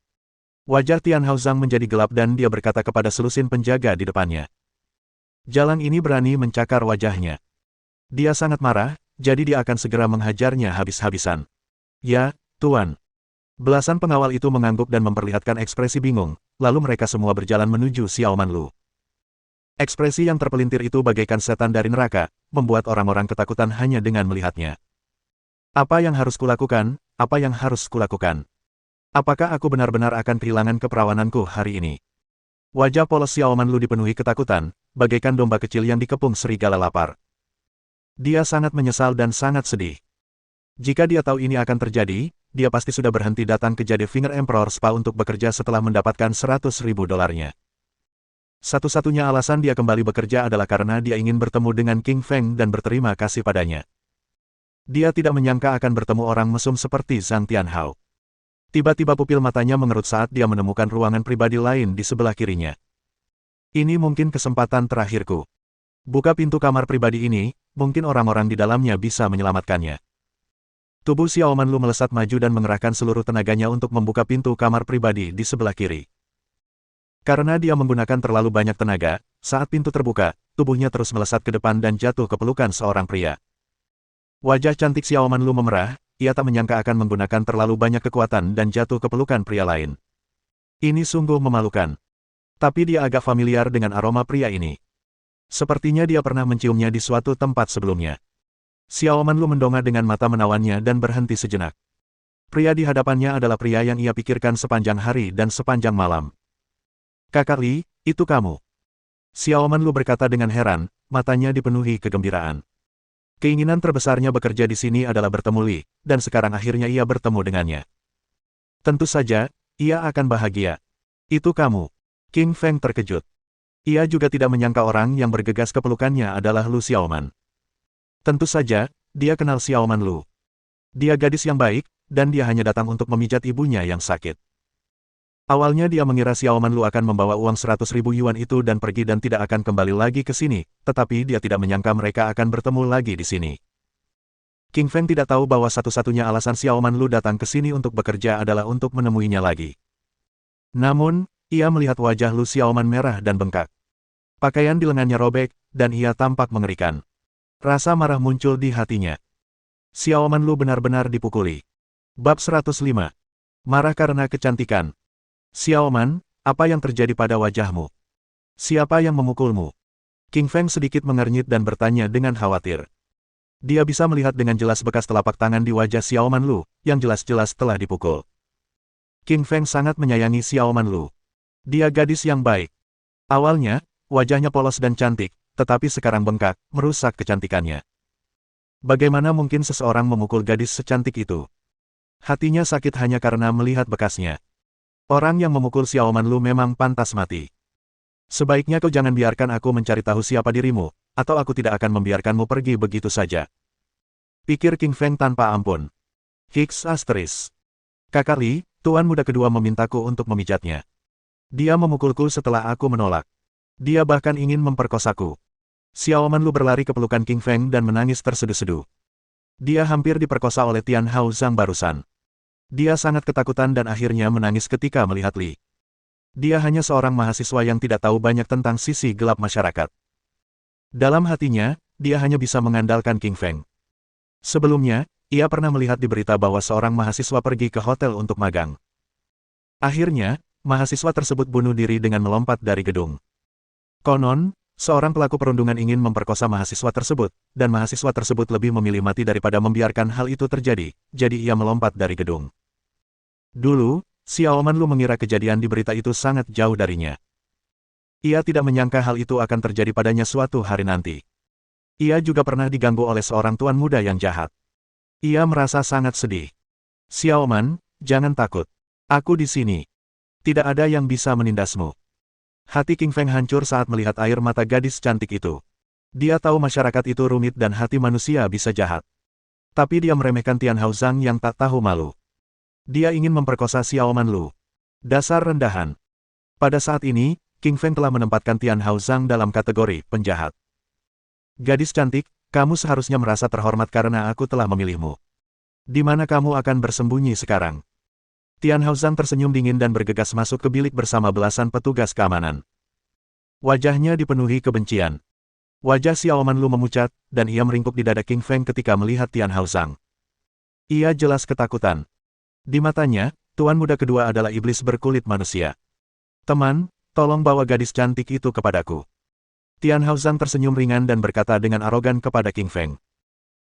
Wajah Tian Haozang menjadi gelap dan dia berkata kepada selusin penjaga di depannya. Jalang ini berani mencakar wajahnya. Dia sangat marah, jadi dia akan segera menghajarnya habis-habisan. Ya, Tuan. Belasan pengawal itu mengangguk dan memperlihatkan ekspresi bingung, lalu mereka semua berjalan menuju Xiaoman Lu. Ekspresi yang terpelintir itu bagaikan setan dari neraka, membuat orang-orang ketakutan hanya dengan melihatnya. Apa yang harus kulakukan? Apa yang harus kulakukan? Apakah aku benar-benar akan kehilangan keperawananku hari ini? Wajah polos Xiaoman Lu dipenuhi ketakutan, bagaikan domba kecil yang dikepung serigala lapar. Dia sangat menyesal dan sangat sedih. Jika dia tahu ini akan terjadi, dia pasti sudah berhenti datang ke Jade Finger Emperor Spa untuk bekerja setelah mendapatkan 100.000 dolarnya. Satu-satunya alasan dia kembali bekerja adalah karena dia ingin bertemu dengan King Feng dan berterima kasih padanya. Dia tidak menyangka akan bertemu orang mesum seperti Zhang Tianhao. Tiba-tiba pupil matanya mengerut saat dia menemukan ruangan pribadi lain di sebelah kirinya. Ini mungkin kesempatan terakhirku. Buka pintu kamar pribadi ini, mungkin orang-orang di dalamnya bisa menyelamatkannya. Tubuh Xiaoman Lu melesat maju dan mengerahkan seluruh tenaganya untuk membuka pintu kamar pribadi di sebelah kiri. Karena dia menggunakan terlalu banyak tenaga, saat pintu terbuka, tubuhnya terus melesat ke depan dan jatuh ke pelukan seorang pria. Wajah cantik Xiaoman Lu memerah, ia tak menyangka akan menggunakan terlalu banyak kekuatan dan jatuh ke pelukan pria lain. Ini sungguh memalukan. Tapi dia agak familiar dengan aroma pria ini. Sepertinya dia pernah menciumnya di suatu tempat sebelumnya. Xiaoman Lu mendongak dengan mata menawannya dan berhenti sejenak. Pria di hadapannya adalah pria yang ia pikirkan sepanjang hari dan sepanjang malam. Kakak Li, itu kamu. Xiaoman Lu berkata dengan heran, matanya dipenuhi kegembiraan. Keinginan terbesarnya bekerja di sini adalah bertemu Li, dan sekarang akhirnya ia bertemu dengannya. Tentu saja, ia akan bahagia. Itu kamu. King Feng terkejut. Ia juga tidak menyangka orang yang bergegas ke pelukannya adalah Lu Xiaoman. Tentu saja, dia kenal Xiaoman Lu. Dia gadis yang baik, dan dia hanya datang untuk memijat ibunya yang sakit. Awalnya dia mengira Xiaoman Lu akan membawa uang 100.000 yuan itu dan pergi dan tidak akan kembali lagi ke sini, tetapi dia tidak menyangka mereka akan bertemu lagi di sini. King Feng tidak tahu bahwa satu-satunya alasan Xiaoman Lu datang ke sini untuk bekerja adalah untuk menemuinya lagi. Namun, ia melihat wajah Lu Xiaoman merah dan bengkak. Pakaian di lengannya robek, dan ia tampak mengerikan. Rasa marah muncul di hatinya. Xiaoman Lu benar-benar dipukuli. Bab 105. Marah karena kecantikan. Xiaoman, apa yang terjadi pada wajahmu? Siapa yang memukulmu? King Feng sedikit mengernyit dan bertanya dengan khawatir. Dia bisa melihat dengan jelas bekas telapak tangan di wajah Xiaoman Lu, yang jelas-jelas telah dipukul. King Feng sangat menyayangi Xiaoman Lu. Dia gadis yang baik. Awalnya, wajahnya polos dan cantik, tetapi sekarang bengkak, merusak kecantikannya. Bagaimana mungkin seseorang memukul gadis secantik itu? Hatinya sakit hanya karena melihat bekasnya. Orang yang memukul Xiaoman Lu memang pantas mati. Sebaiknya kau jangan biarkan aku mencari tahu siapa dirimu, atau aku tidak akan membiarkanmu pergi begitu saja. Pikir King Feng tanpa ampun. Hicks asterisk. Kakak Li, tuan muda kedua memintaku untuk memijatnya. Dia memukulku setelah aku menolak. Dia bahkan ingin memperkosaku. Xiaoman Lu berlari ke pelukan King Feng dan menangis tersedu-sedu. Dia hampir diperkosa oleh Tian Hao Zhang barusan. Dia sangat ketakutan dan akhirnya menangis ketika melihat Li. Dia hanya seorang mahasiswa yang tidak tahu banyak tentang sisi gelap masyarakat. Dalam hatinya, dia hanya bisa mengandalkan King Feng. Sebelumnya, ia pernah melihat di berita bahwa seorang mahasiswa pergi ke hotel untuk magang. Akhirnya, mahasiswa tersebut bunuh diri dengan melompat dari gedung. Konon, seorang pelaku perundungan ingin memperkosa mahasiswa tersebut, dan mahasiswa tersebut lebih memilih mati daripada membiarkan hal itu terjadi, jadi ia melompat dari gedung. Dulu, Xiaoman Lu mengira kejadian di berita itu sangat jauh darinya. Ia tidak menyangka hal itu akan terjadi padanya suatu hari nanti. Ia juga pernah diganggu oleh seorang tuan muda yang jahat. Ia merasa sangat sedih. Xiaoman, jangan takut. Aku di sini. Tidak ada yang bisa menindasmu. Hati King Feng hancur saat melihat air mata gadis cantik itu. Dia tahu masyarakat itu rumit dan hati manusia bisa jahat. Tapi dia meremehkan Tian Hao Zhang yang tak tahu malu. Dia ingin memperkosa Xiaoman Lu. Dasar rendahan. Pada saat ini, King Feng telah menempatkan Tian Hao Zhang dalam kategori penjahat. Gadis cantik, kamu seharusnya merasa terhormat karena aku telah memilihmu. Di mana kamu akan bersembunyi sekarang? Tian Hao Zhang tersenyum dingin dan bergegas masuk ke bilik bersama belasan petugas keamanan. Wajahnya dipenuhi kebencian. Wajah Xiaoman Lu memucat, dan ia meringkuk di dada King Feng ketika melihat Tian Hao Zhang. Ia jelas ketakutan. Di matanya, tuan muda kedua adalah iblis berkulit manusia. Teman, tolong bawa gadis cantik itu kepadaku. Tian Hao Zhang tersenyum ringan dan berkata dengan arogan kepada King Feng.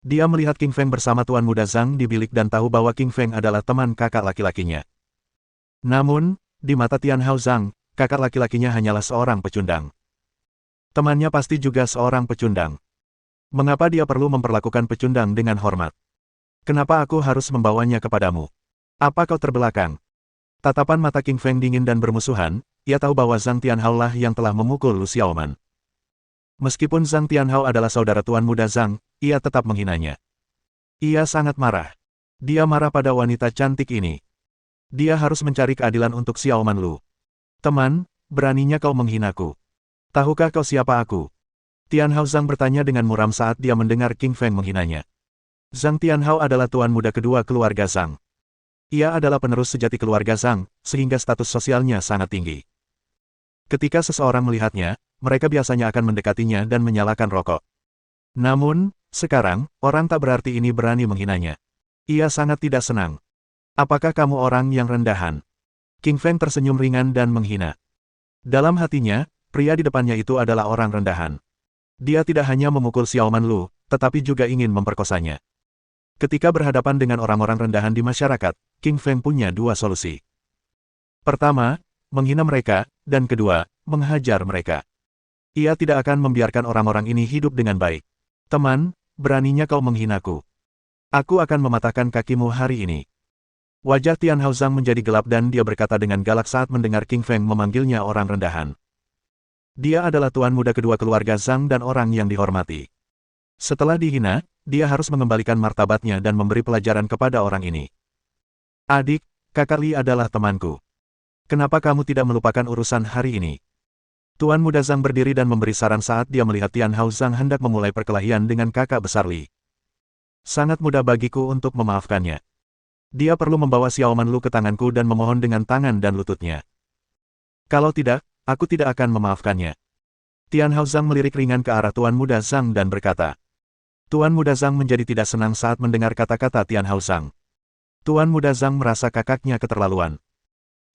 Dia melihat King Feng bersama tuan muda Zhang di bilik dan tahu bahwa King Feng adalah teman kakak laki-lakinya. Namun, di mata Tian Hao Zhang, kakak laki-lakinya hanyalah seorang pecundang. Temannya pasti juga seorang pecundang. Mengapa dia perlu memperlakukan pecundang dengan hormat? Kenapa aku harus membawanya kepadamu? Apa kau terbelakang? Tatapan mata King Feng dingin dan bermusuhan, ia tahu bahwa Zhang Tianhao lah yang telah memukul Lu Xiaoman. Meskipun Zhang Tianhao adalah saudara tuan muda Zhang, ia tetap menghinanya. Ia sangat marah. Dia marah pada wanita cantik ini. Dia harus mencari keadilan untuk Xiaoman Lu. Teman, beraninya kau menghinaku. Tahukah kau siapa aku? Tian Hao Zhang bertanya dengan muram saat dia mendengar King Feng menghinanya. Zhang Tianhao adalah tuan muda kedua keluarga Zhang. Ia adalah penerus sejati keluarga Zhang, sehingga status sosialnya sangat tinggi. Ketika seseorang melihatnya, mereka biasanya akan mendekatinya dan menyalakan rokok. Namun, sekarang, orang tak berarti ini berani menghinanya. Ia sangat tidak senang. Apakah kamu orang yang rendahan? King Feng tersenyum ringan dan menghina. Dalam hatinya, pria di depannya itu adalah orang rendahan. Dia tidak hanya memukul Xiaoman Lu, tetapi juga ingin memperkosanya. Ketika berhadapan dengan orang-orang rendahan di masyarakat, King Feng punya dua solusi. Pertama, menghina mereka, dan kedua, menghajar mereka. Ia tidak akan membiarkan orang-orang ini hidup dengan baik. Teman, beraninya kau menghinaku. Aku akan mematahkan kakimu hari ini. Wajah Tian Hao Zhang menjadi gelap dan dia berkata dengan galak saat mendengar King Feng memanggilnya orang rendahan. Dia adalah tuan muda kedua keluarga Zhang dan orang yang dihormati. Setelah dihina, dia harus mengembalikan martabatnya dan memberi pelajaran kepada orang ini. Adik, kakak Li adalah temanku. Kenapa kamu tidak melupakan urusan hari ini? Tuan muda Zhang berdiri dan memberi saran saat dia melihat Tian Hao Zhang hendak memulai perkelahian dengan kakak besar Li. Sangat mudah bagiku untuk memaafkannya. Dia perlu membawa Xiaoman Lu ke tanganku dan memohon dengan tangan dan lututnya. Kalau tidak, aku tidak akan memaafkannya. Tian Hao Zhang melirik ringan ke arah Tuan muda Zhang dan berkata. Tuan muda Zhang menjadi tidak senang saat mendengar kata-kata Tian Hao Zhang. Tuan Muda Zhang merasa kakaknya keterlaluan.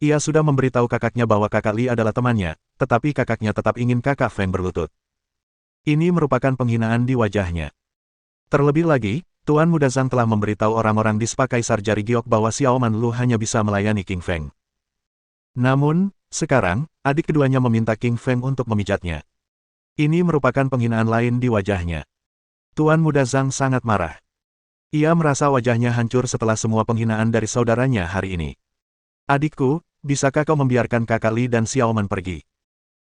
Ia sudah memberitahu kakaknya bahwa kakak Li adalah temannya, tetapi kakaknya tetap ingin kakak Feng berlutut. Ini merupakan penghinaan di wajahnya. Terlebih lagi, Tuan Muda Zhang telah memberitahu orang-orang di Spa Kaisar Jari Giok bahwa Xiao Manlu hanya bisa melayani King Feng. Namun, sekarang, adik keduanya meminta King Feng untuk memijatnya. Ini merupakan penghinaan lain di wajahnya. Tuan Muda Zhang sangat marah. Ia merasa wajahnya hancur setelah semua penghinaan dari saudaranya hari ini. Adikku, bisakah kau membiarkan kakak Li dan Xiaoman pergi?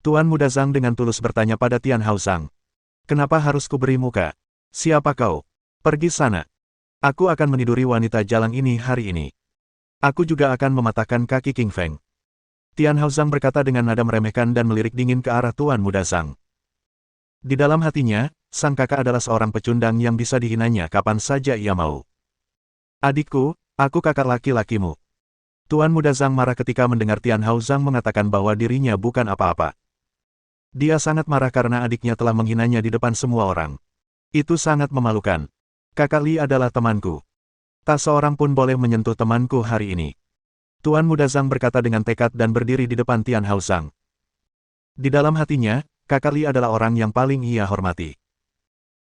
Tuan Muda Zhang dengan tulus bertanya pada Tian Hao Zhang. Kenapa harus kuberi muka? Siapa kau? Pergi sana. Aku akan meniduri wanita jalang ini hari ini. Aku juga akan mematahkan kaki King Feng. Tian Hao Zhang berkata dengan nada meremehkan dan melirik dingin ke arah Tuan Muda Zhang. Di dalam hatinya, sang kakak adalah seorang pecundang yang bisa dihinanya kapan saja ia mau. Adikku, aku kakak laki-lakimu. Tuan Muda Zhang marah ketika mendengar Tian Hao Zhang mengatakan bahwa dirinya bukan apa-apa. Dia sangat marah karena adiknya telah menghinanya di depan semua orang. Itu sangat memalukan. Kakak Li adalah temanku. Tak seorang pun boleh menyentuh temanku hari ini. Tuan Muda Zhang berkata dengan tekad dan berdiri di depan Tian Hao Zhang. Di dalam hatinya, kakak Li adalah orang yang paling ia hormati.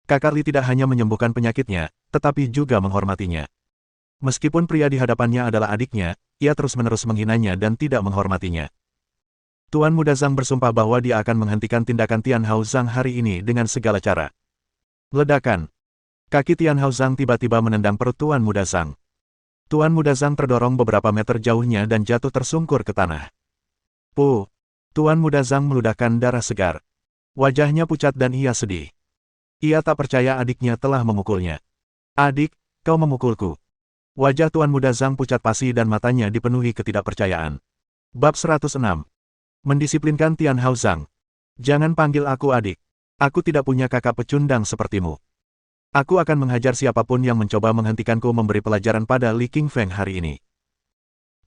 Kakak Li tidak hanya menyembuhkan penyakitnya, tetapi juga menghormatinya. Meskipun pria di hadapannya adalah adiknya, ia terus-menerus menghinanya dan tidak menghormatinya. Tuan Muda Zhang bersumpah bahwa dia akan menghentikan tindakan Tian Hao Zhang hari ini dengan segala cara. Ledakan. Kaki Tian Hao Zhang tiba-tiba menendang perut Tuan Muda Zhang. Tuan Muda Zhang terdorong beberapa meter jauhnya dan jatuh tersungkur ke tanah. Puh! Tuan Muda Zhang meludahkan darah segar. Wajahnya pucat dan ia sedih. Ia tak percaya adiknya telah memukulnya. Adik, kau memukulku. Wajah Tuan Muda Zhang pucat pasi dan matanya dipenuhi ketidakpercayaan. Bab 106. Mendisiplinkan Tian Hao Zhang. Jangan panggil aku adik. Aku tidak punya kakak pecundang sepertimu. Aku akan menghajar siapapun yang mencoba menghentikanku memberi pelajaran pada Li King Feng hari ini.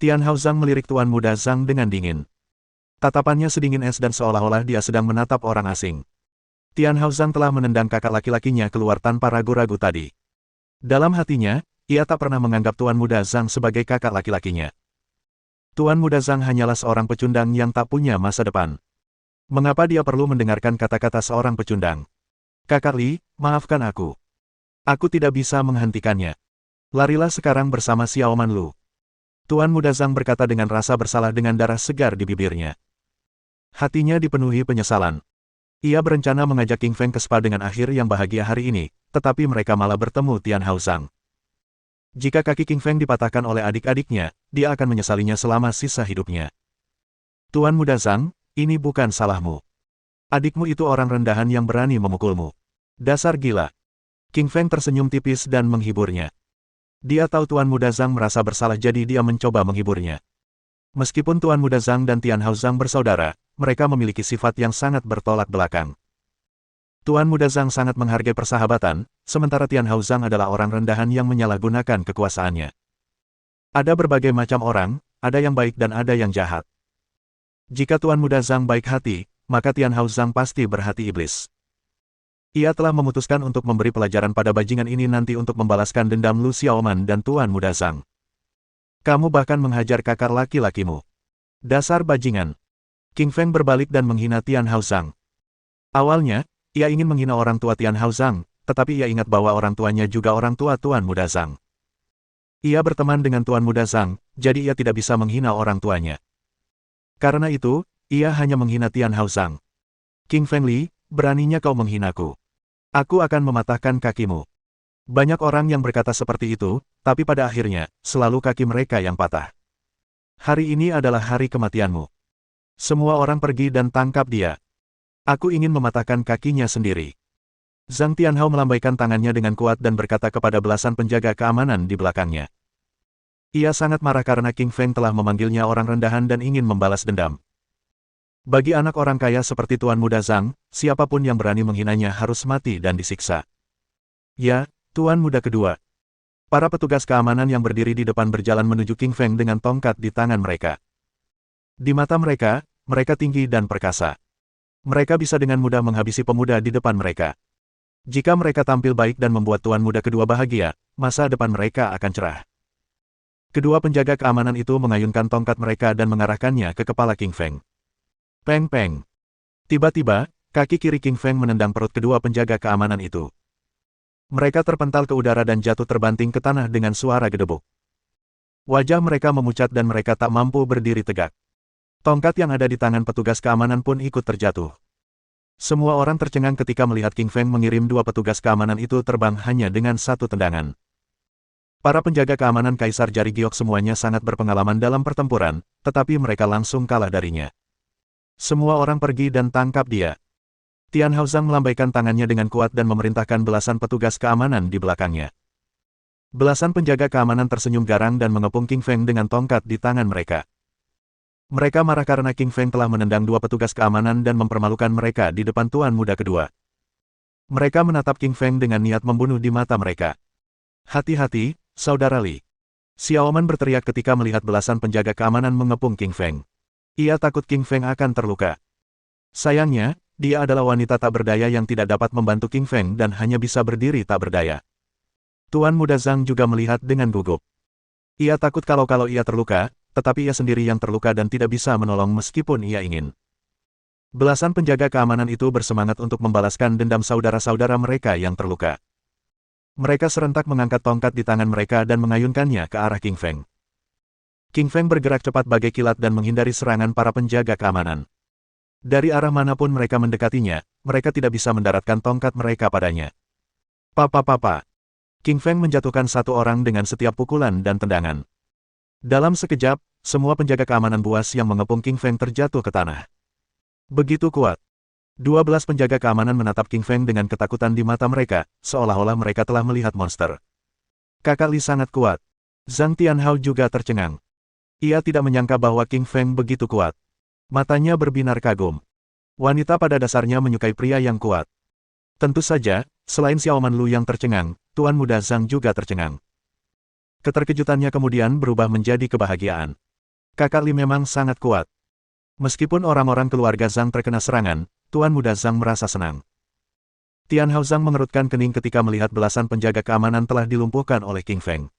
Tian Hao Zhang melirik Tuan Muda Zhang dengan dingin. Tatapannya sedingin es dan seolah-olah dia sedang menatap orang asing. Tian Hao Zhang telah menendang kakak laki-lakinya keluar tanpa ragu-ragu tadi. Dalam hatinya, ia tak pernah menganggap Tuan Muda Zhang sebagai kakak laki-lakinya. Tuan Muda Zhang hanyalah seorang pecundang yang tak punya masa depan. Mengapa dia perlu mendengarkan kata-kata seorang pecundang? Kakak Li, maafkan aku. Aku tidak bisa menghentikannya. Larilah sekarang bersama Xiao Manlu. Tuan Muda Zhang berkata dengan rasa bersalah dengan darah segar di bibirnya. Hatinya dipenuhi penyesalan. Ia berencana mengajak King Feng ke spa dengan akhir yang bahagia hari ini, tetapi mereka malah bertemu Tian Hao Zhang. Jika kaki King Feng dipatahkan oleh adik-adiknya, dia akan menyesalinya selama sisa hidupnya. Tuan Muda Zhang, ini bukan salahmu. Adikmu itu orang rendahan yang berani memukulmu. Dasar gila. King Feng tersenyum tipis dan menghiburnya. Dia tahu Tuan Muda Zhang merasa bersalah jadi dia mencoba menghiburnya. Meskipun Tuan Muda Zhang dan Tian Hao Zhang bersaudara, mereka memiliki sifat yang sangat bertolak belakang. Tuan Muda Zhang sangat menghargai persahabatan, sementara Tian Hao Zhang adalah orang rendahan yang menyalahgunakan kekuasaannya. Ada berbagai macam orang, ada yang baik dan ada yang jahat. Jika Tuan Muda Zhang baik hati, maka Tian Hao Zhang pasti berhati iblis. Ia telah memutuskan untuk memberi pelajaran pada bajingan ini nanti untuk membalaskan dendam Lu Xiaoman dan Tuan Muda Zhang. Kamu bahkan menghajar kakak laki-lakimu. Dasar bajingan. King Feng berbalik dan menghina Tian Hao Zhang. Awalnya, ia ingin menghina orang tua Tian Hao Zhang, tetapi ia ingat bahwa orang tuanya juga orang tua Tuan Muda Zhang. Ia berteman dengan Tuan Muda Zhang, jadi ia tidak bisa menghina orang tuanya. Karena itu, ia hanya menghina Tian Hao Zhang. King Feng Li, beraninya kau menghinaku. Aku akan mematahkan kakimu. Banyak orang yang berkata seperti itu, tapi pada akhirnya, selalu kaki mereka yang patah. Hari ini adalah hari kematianmu. Semua orang pergi dan tangkap dia. Aku ingin mematahkan kakinya sendiri. Zhang Tianhao melambaikan tangannya dengan kuat dan berkata kepada belasan penjaga keamanan di belakangnya. Ia sangat marah karena King Feng telah memanggilnya orang rendahan dan ingin membalas dendam. Bagi anak orang kaya seperti Tuan Muda Zhang, siapapun yang berani menghinanya harus mati dan disiksa. Ya, Tuan Muda kedua. Para petugas keamanan yang berdiri di depan berjalan menuju King Feng dengan tongkat di tangan mereka. Di mata mereka, mereka tinggi dan perkasa. Mereka bisa dengan mudah menghabisi pemuda di depan mereka. Jika mereka tampil baik dan membuat Tuan Muda kedua bahagia, masa depan mereka akan cerah. Kedua penjaga keamanan itu mengayunkan tongkat mereka dan mengarahkannya ke kepala King Feng. Peng peng. Tiba-tiba, kaki kiri King Feng menendang perut kedua penjaga keamanan itu. Mereka terpental ke udara dan jatuh terbanting ke tanah dengan suara gedebuk. Wajah mereka memucat dan mereka tak mampu berdiri tegak. Tongkat yang ada di tangan petugas keamanan pun ikut terjatuh. Semua orang tercengang ketika melihat King Feng mengirim dua petugas keamanan itu terbang hanya dengan satu tendangan. Para penjaga keamanan Kaisar Jari Giok semuanya sangat berpengalaman dalam pertempuran, tetapi mereka langsung kalah darinya. Semua orang pergi dan tangkap dia. Tian Haozang melambaikan tangannya dengan kuat dan memerintahkan belasan petugas keamanan di belakangnya. Belasan penjaga keamanan tersenyum garang dan mengepung King Feng dengan tongkat di tangan mereka. Mereka marah karena King Feng telah menendang dua petugas keamanan dan mempermalukan mereka di depan tuan muda kedua. Mereka menatap King Feng dengan niat membunuh di mata mereka. Hati-hati, Saudara Li. Xiao Man berteriak ketika melihat belasan penjaga keamanan mengepung King Feng. Ia takut King Feng akan terluka. Sayangnya, dia adalah wanita tak berdaya yang tidak dapat membantu King Feng dan hanya bisa berdiri tak berdaya. Tuan muda Zhang juga melihat dengan gugup. Ia takut kalau ia terluka, tetapi ia sendiri yang terluka dan tidak bisa menolong meskipun ia ingin. Belasan penjaga keamanan itu bersemangat untuk membalaskan dendam saudara-saudara mereka yang terluka. Mereka serentak mengangkat tongkat di tangan mereka dan mengayunkannya ke arah King Feng. King Feng bergerak cepat bagai kilat dan menghindari serangan para penjaga keamanan. Dari arah manapun mereka mendekatinya, mereka tidak bisa mendaratkan tongkat mereka padanya. Papa. King Feng menjatuhkan satu orang dengan setiap pukulan dan tendangan. Dalam sekejap, semua penjaga keamanan buas yang mengepung King Feng terjatuh ke tanah. Begitu kuat. 12 penjaga keamanan menatap King Feng dengan ketakutan di mata mereka, seolah-olah mereka telah melihat monster. Kakak Li sangat kuat. Zhang Tianhao juga tercengang. Ia tidak menyangka bahwa King Feng begitu kuat. Matanya berbinar kagum. Wanita pada dasarnya menyukai pria yang kuat. Tentu saja, selain Xiao Man Lu yang tercengang, Tuan Muda Zhang juga tercengang. Keterkejutannya kemudian berubah menjadi kebahagiaan. Kakak Li memang sangat kuat. Meskipun orang-orang keluarga Zhang terkena serangan, Tuan Muda Zhang merasa senang. Tian Haozang mengerutkan kening ketika melihat belasan penjaga keamanan telah dilumpuhkan oleh King Feng.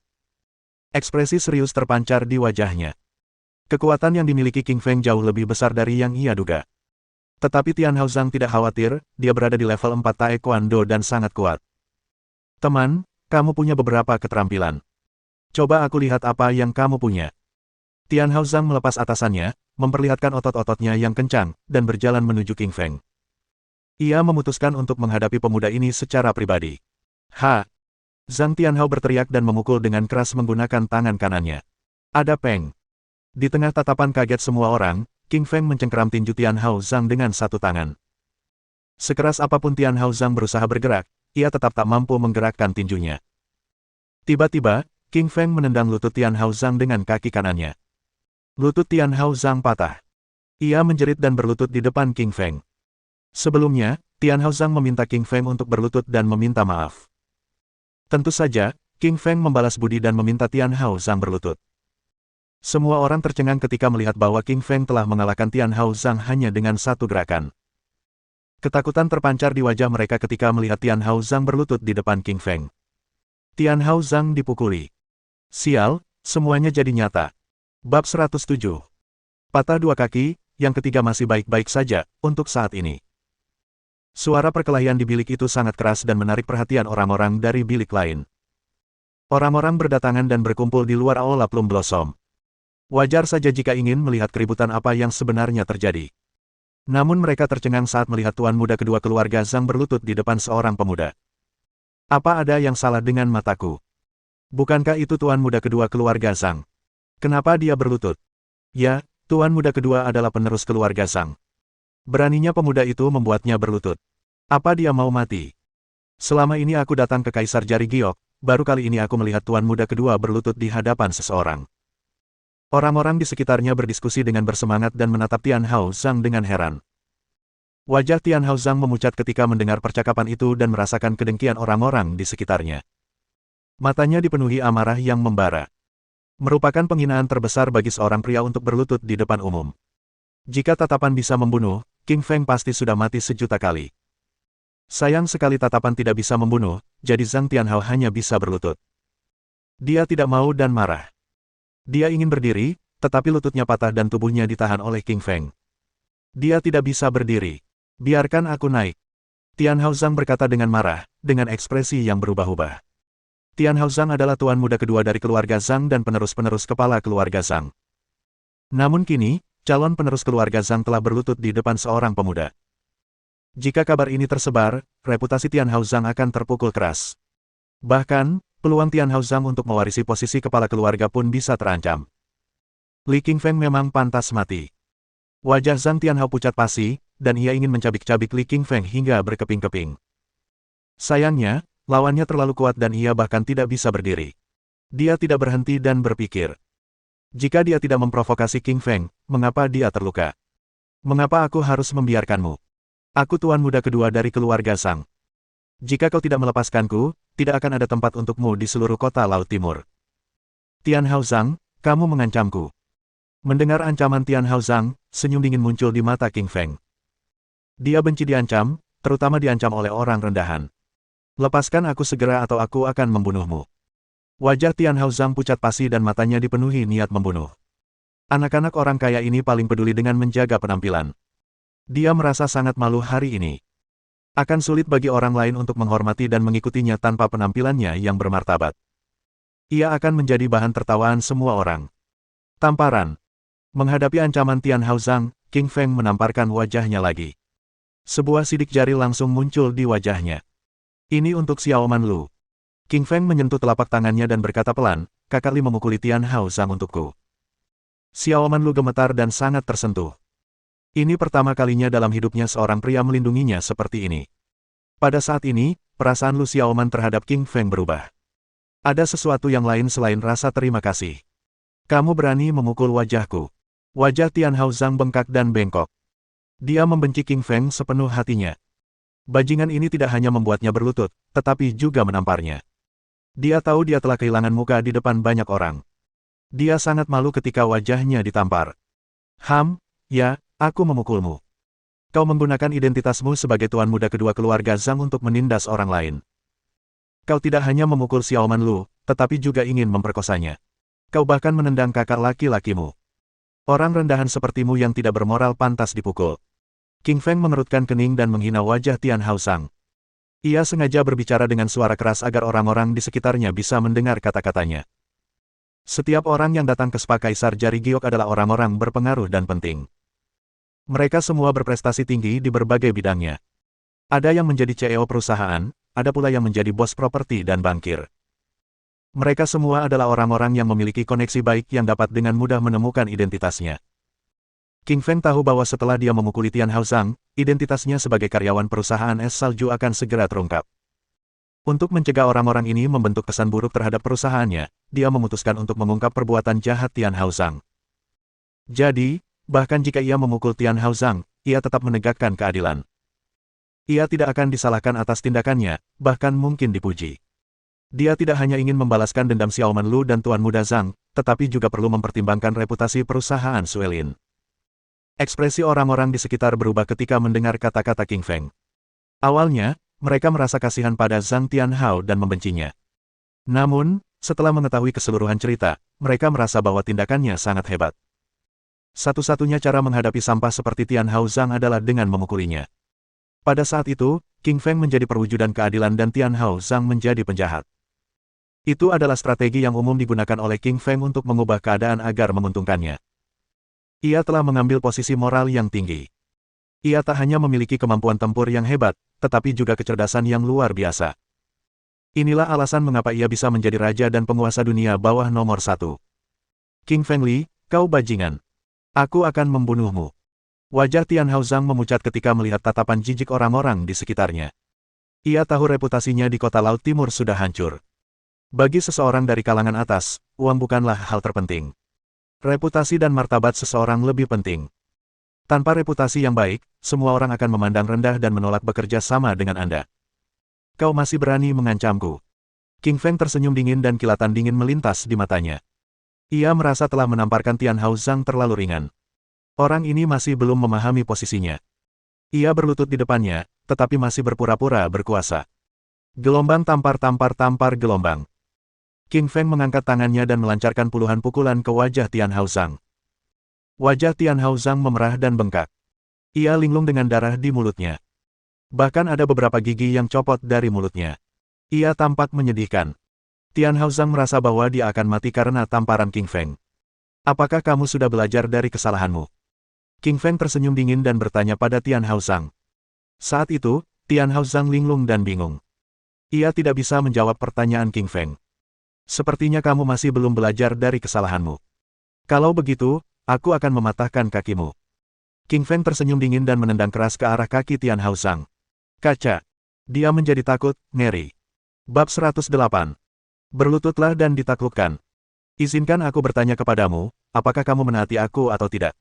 Ekspresi serius terpancar di wajahnya. Kekuatan yang dimiliki King Feng jauh lebih besar dari yang ia duga. Tetapi Tian Haozang tidak khawatir, dia berada di level 4 Taekwondo dan sangat kuat. Teman, kamu punya beberapa keterampilan. Coba aku lihat apa yang kamu punya. Tian Haozang melepas atasannya, memperlihatkan otot-ototnya yang kencang, dan berjalan menuju King Feng. Ia memutuskan untuk menghadapi pemuda ini secara pribadi. Ha! Zhang Tianhao berteriak dan memukul dengan keras menggunakan tangan kanannya. Ada peng. Di tengah tatapan kaget semua orang, King Feng mencengkeram tinju Tian Haozang dengan satu tangan. Sekeras apapun Tian Haozang berusaha bergerak, ia tetap tak mampu menggerakkan tinjunya. Tiba-tiba, King Feng menendang lutut Tian Haozang dengan kaki kanannya. Lutut Tian Haozang patah. Ia menjerit dan berlutut di depan King Feng. Sebelumnya, Tian Haozang meminta King Feng untuk berlutut dan meminta maaf. Tentu saja, King Feng membalas budi dan meminta Tian Haozang berlutut. Semua orang tercengang ketika melihat bahwa King Feng telah mengalahkan Tian Haozang hanya dengan satu gerakan. Ketakutan terpancar di wajah mereka ketika melihat Tian Haozang berlutut di depan King Feng. Tian Haozang dipukuli. Sial, semuanya jadi nyata. Bab 107. Patah dua kaki, yang ketiga masih baik-baik saja, untuk saat ini. Suara perkelahian di bilik itu sangat keras dan menarik perhatian orang-orang dari bilik lain. Orang-orang berdatangan dan berkumpul di luar Aula Plum Blossom. Wajar saja jika ingin melihat keributan apa yang sebenarnya terjadi. Namun mereka tercengang saat melihat tuan muda kedua keluarga Zhang berlutut di depan seorang pemuda. Apa ada yang salah dengan mataku? Bukankah itu tuan muda kedua keluarga Zhang? Kenapa dia berlutut? Ya, tuan muda kedua adalah penerus keluarga Zhang. Beraninya pemuda itu membuatnya berlutut. Apa dia mau mati? Selama ini aku datang ke Kaisar Jari Giok, baru kali ini aku melihat tuan muda kedua berlutut di hadapan seseorang. Orang-orang di sekitarnya berdiskusi dengan bersemangat dan menatap Tian Haozang dengan heran. Wajah Tian Haozang memucat ketika mendengar percakapan itu dan merasakan kedengkian orang-orang di sekitarnya. Matanya dipenuhi amarah yang membara. Merupakan penghinaan terbesar bagi seorang pria untuk berlutut di depan umum. Jika tatapan bisa membunuh, King Feng pasti sudah mati sejuta kali. Sayang sekali tatapan tidak bisa membunuh, jadi Zhang Tianhao hanya bisa berlutut. Dia tidak mau dan marah. Dia ingin berdiri, tetapi lututnya patah dan tubuhnya ditahan oleh King Feng. Dia tidak bisa berdiri. Biarkan aku naik. Tian Haozang berkata dengan marah, dengan ekspresi yang berubah-ubah. Tian Haozang adalah tuan muda kedua dari keluarga Zhang dan penerus-penerus kepala keluarga Zhang. Namun kini, calon penerus keluarga Zhang telah berlutut di depan seorang pemuda. Jika kabar ini tersebar, reputasi Tian Haozang akan terpukul keras. Bahkan, peluang Tian Haozang untuk mewarisi posisi kepala keluarga pun bisa terancam. Li Qingfeng memang pantas mati. Wajah Zhang Tianhao pucat pasi, dan ia ingin mencabik-cabik Li Qingfeng hingga berkeping-keping. Sayangnya, lawannya terlalu kuat dan ia bahkan tidak bisa berdiri. Dia tidak berhenti dan berpikir. Jika dia tidak memprovokasi King Feng, mengapa dia terluka? Mengapa aku harus membiarkanmu? Aku tuan muda kedua dari keluarga Zhang. Jika kau tidak melepaskanku, tidak akan ada tempat untukmu di seluruh kota Laut Timur. Tian Haozang, kamu mengancamku. Mendengar ancaman Tian Haozang, senyum dingin muncul di mata King Feng. Dia benci diancam, terutama diancam oleh orang rendahan. Lepaskan aku segera atau aku akan membunuhmu. Wajah Tian Haozang pucat pasi dan matanya dipenuhi niat membunuh. Anak-anak orang kaya ini paling peduli dengan menjaga penampilan. Dia merasa sangat malu hari ini. Akan sulit bagi orang lain untuk menghormati dan mengikutinya tanpa penampilannya yang bermartabat. Ia akan menjadi bahan tertawaan semua orang. Tamparan. Menghadapi ancaman Tian Haozang, King Feng menamparkan wajahnya lagi. Sebuah sidik jari langsung muncul di wajahnya. Ini untuk Xiao Manlu. King Feng menyentuh telapak tangannya dan berkata pelan, Kakak Li memukuli Tian Haozang untukku. Xiao Manlu gemetar dan sangat tersentuh. Ini pertama kalinya dalam hidupnya seorang pria melindunginya seperti ini. Pada saat ini, perasaan Lu Xiaoman terhadap King Feng berubah. Ada sesuatu yang lain selain rasa terima kasih. Kamu berani memukul wajahku. Wajah Tian Haozang bengkak dan bengkok. Dia membenci King Feng sepenuh hatinya. Bajingan ini tidak hanya membuatnya berlutut, tetapi juga menamparnya. Dia tahu dia telah kehilangan muka di depan banyak orang. Dia sangat malu ketika wajahnya ditampar. Ya, aku memukulmu. Kau menggunakan identitasmu sebagai tuan muda kedua keluarga Zhang untuk menindas orang lain. Kau tidak hanya memukul Xiao Manlu, tetapi juga ingin memperkosanya. Kau bahkan menendang kakak laki-lakimu. Orang rendahan sepertimu yang tidak bermoral pantas dipukul. King Feng mengerutkan kening dan menghina wajah Tian Haozang. Ia sengaja berbicara dengan suara keras agar orang-orang di sekitarnya bisa mendengar kata-katanya. Setiap orang yang datang ke Spa Kaisar Jari Giok adalah orang-orang berpengaruh dan penting. Mereka semua berprestasi tinggi di berbagai bidangnya. Ada yang menjadi CEO perusahaan, ada pula yang menjadi bos properti dan bankir. Mereka semua adalah orang-orang yang memiliki koneksi baik yang dapat dengan mudah menemukan identitasnya. King Feng tahu bahwa setelah dia memukuli Tian Haozang, identitasnya sebagai karyawan perusahaan es salju akan segera terungkap. Untuk mencegah orang-orang ini membentuk kesan buruk terhadap perusahaannya, dia memutuskan untuk mengungkap perbuatan jahat Tian Haozang. Jadi, bahkan jika ia memukul Tian Haozang, ia tetap menegakkan keadilan. Ia tidak akan disalahkan atas tindakannya, bahkan mungkin dipuji. Dia tidak hanya ingin membalaskan dendam Xiao Manlu dan Tuan Muda Zhang, tetapi juga perlu mempertimbangkan reputasi perusahaan Suelin. Ekspresi orang-orang di sekitar berubah ketika mendengar kata-kata King Feng. Awalnya, mereka merasa kasihan pada Zhang Tianhao dan membencinya. Namun, setelah mengetahui keseluruhan cerita, mereka merasa bahwa tindakannya sangat hebat. Satu-satunya cara menghadapi sampah seperti Tian Haozang adalah dengan memukulinya. Pada saat itu, King Feng menjadi perwujudan keadilan dan Tian Haozang menjadi penjahat. Itu adalah strategi yang umum digunakan oleh King Feng untuk mengubah keadaan agar menguntungkannya. Ia telah mengambil posisi moral yang tinggi. Ia tak hanya memiliki kemampuan tempur yang hebat, tetapi juga kecerdasan yang luar biasa. Inilah alasan mengapa ia bisa menjadi raja dan penguasa dunia bawah nomor 1. King Feng Li, kau bajingan. Aku akan membunuhmu. Wajah Tian Haozang memucat ketika melihat tatapan jijik orang-orang di sekitarnya. Ia tahu reputasinya di kota Laut Timur sudah hancur. Bagi seseorang dari kalangan atas, uang bukanlah hal terpenting. Reputasi dan martabat seseorang lebih penting. Tanpa reputasi yang baik, semua orang akan memandang rendah dan menolak bekerja sama dengan Anda. Kau masih berani mengancamku. King Feng tersenyum dingin dan kilatan dingin melintas di matanya. Ia merasa telah menamparkan Tian Haozang terlalu ringan. Orang ini masih belum memahami posisinya. Ia berlutut di depannya, tetapi masih berpura-pura berkuasa. Gelombang tampar gelombang. King Feng mengangkat tangannya dan melancarkan puluhan pukulan ke wajah Tian Hao Zhang. Wajah Tian Hao Zhang memerah dan bengkak. Ia linglung dengan darah di mulutnya. Bahkan ada beberapa gigi yang copot dari mulutnya. Ia tampak menyedihkan. Tian Hao Zhang merasa bahwa dia akan mati karena tamparan King Feng. Apakah kamu sudah belajar dari kesalahanmu? King Feng tersenyum dingin dan bertanya pada Tian Hao Zhang. Saat itu, Tian Hao Zhang linglung dan bingung. Ia tidak bisa menjawab pertanyaan King Feng. Sepertinya kamu masih belum belajar dari kesalahanmu. Kalau begitu, aku akan mematahkan kakimu. King Feng tersenyum dingin dan menendang keras ke arah kaki Tian Hao Zhang. Kaca. Dia menjadi takut, ngeri. Bab 108. Berlututlah dan ditaklukkan. Izinkan aku bertanya kepadamu, apakah kamu menaati aku atau tidak?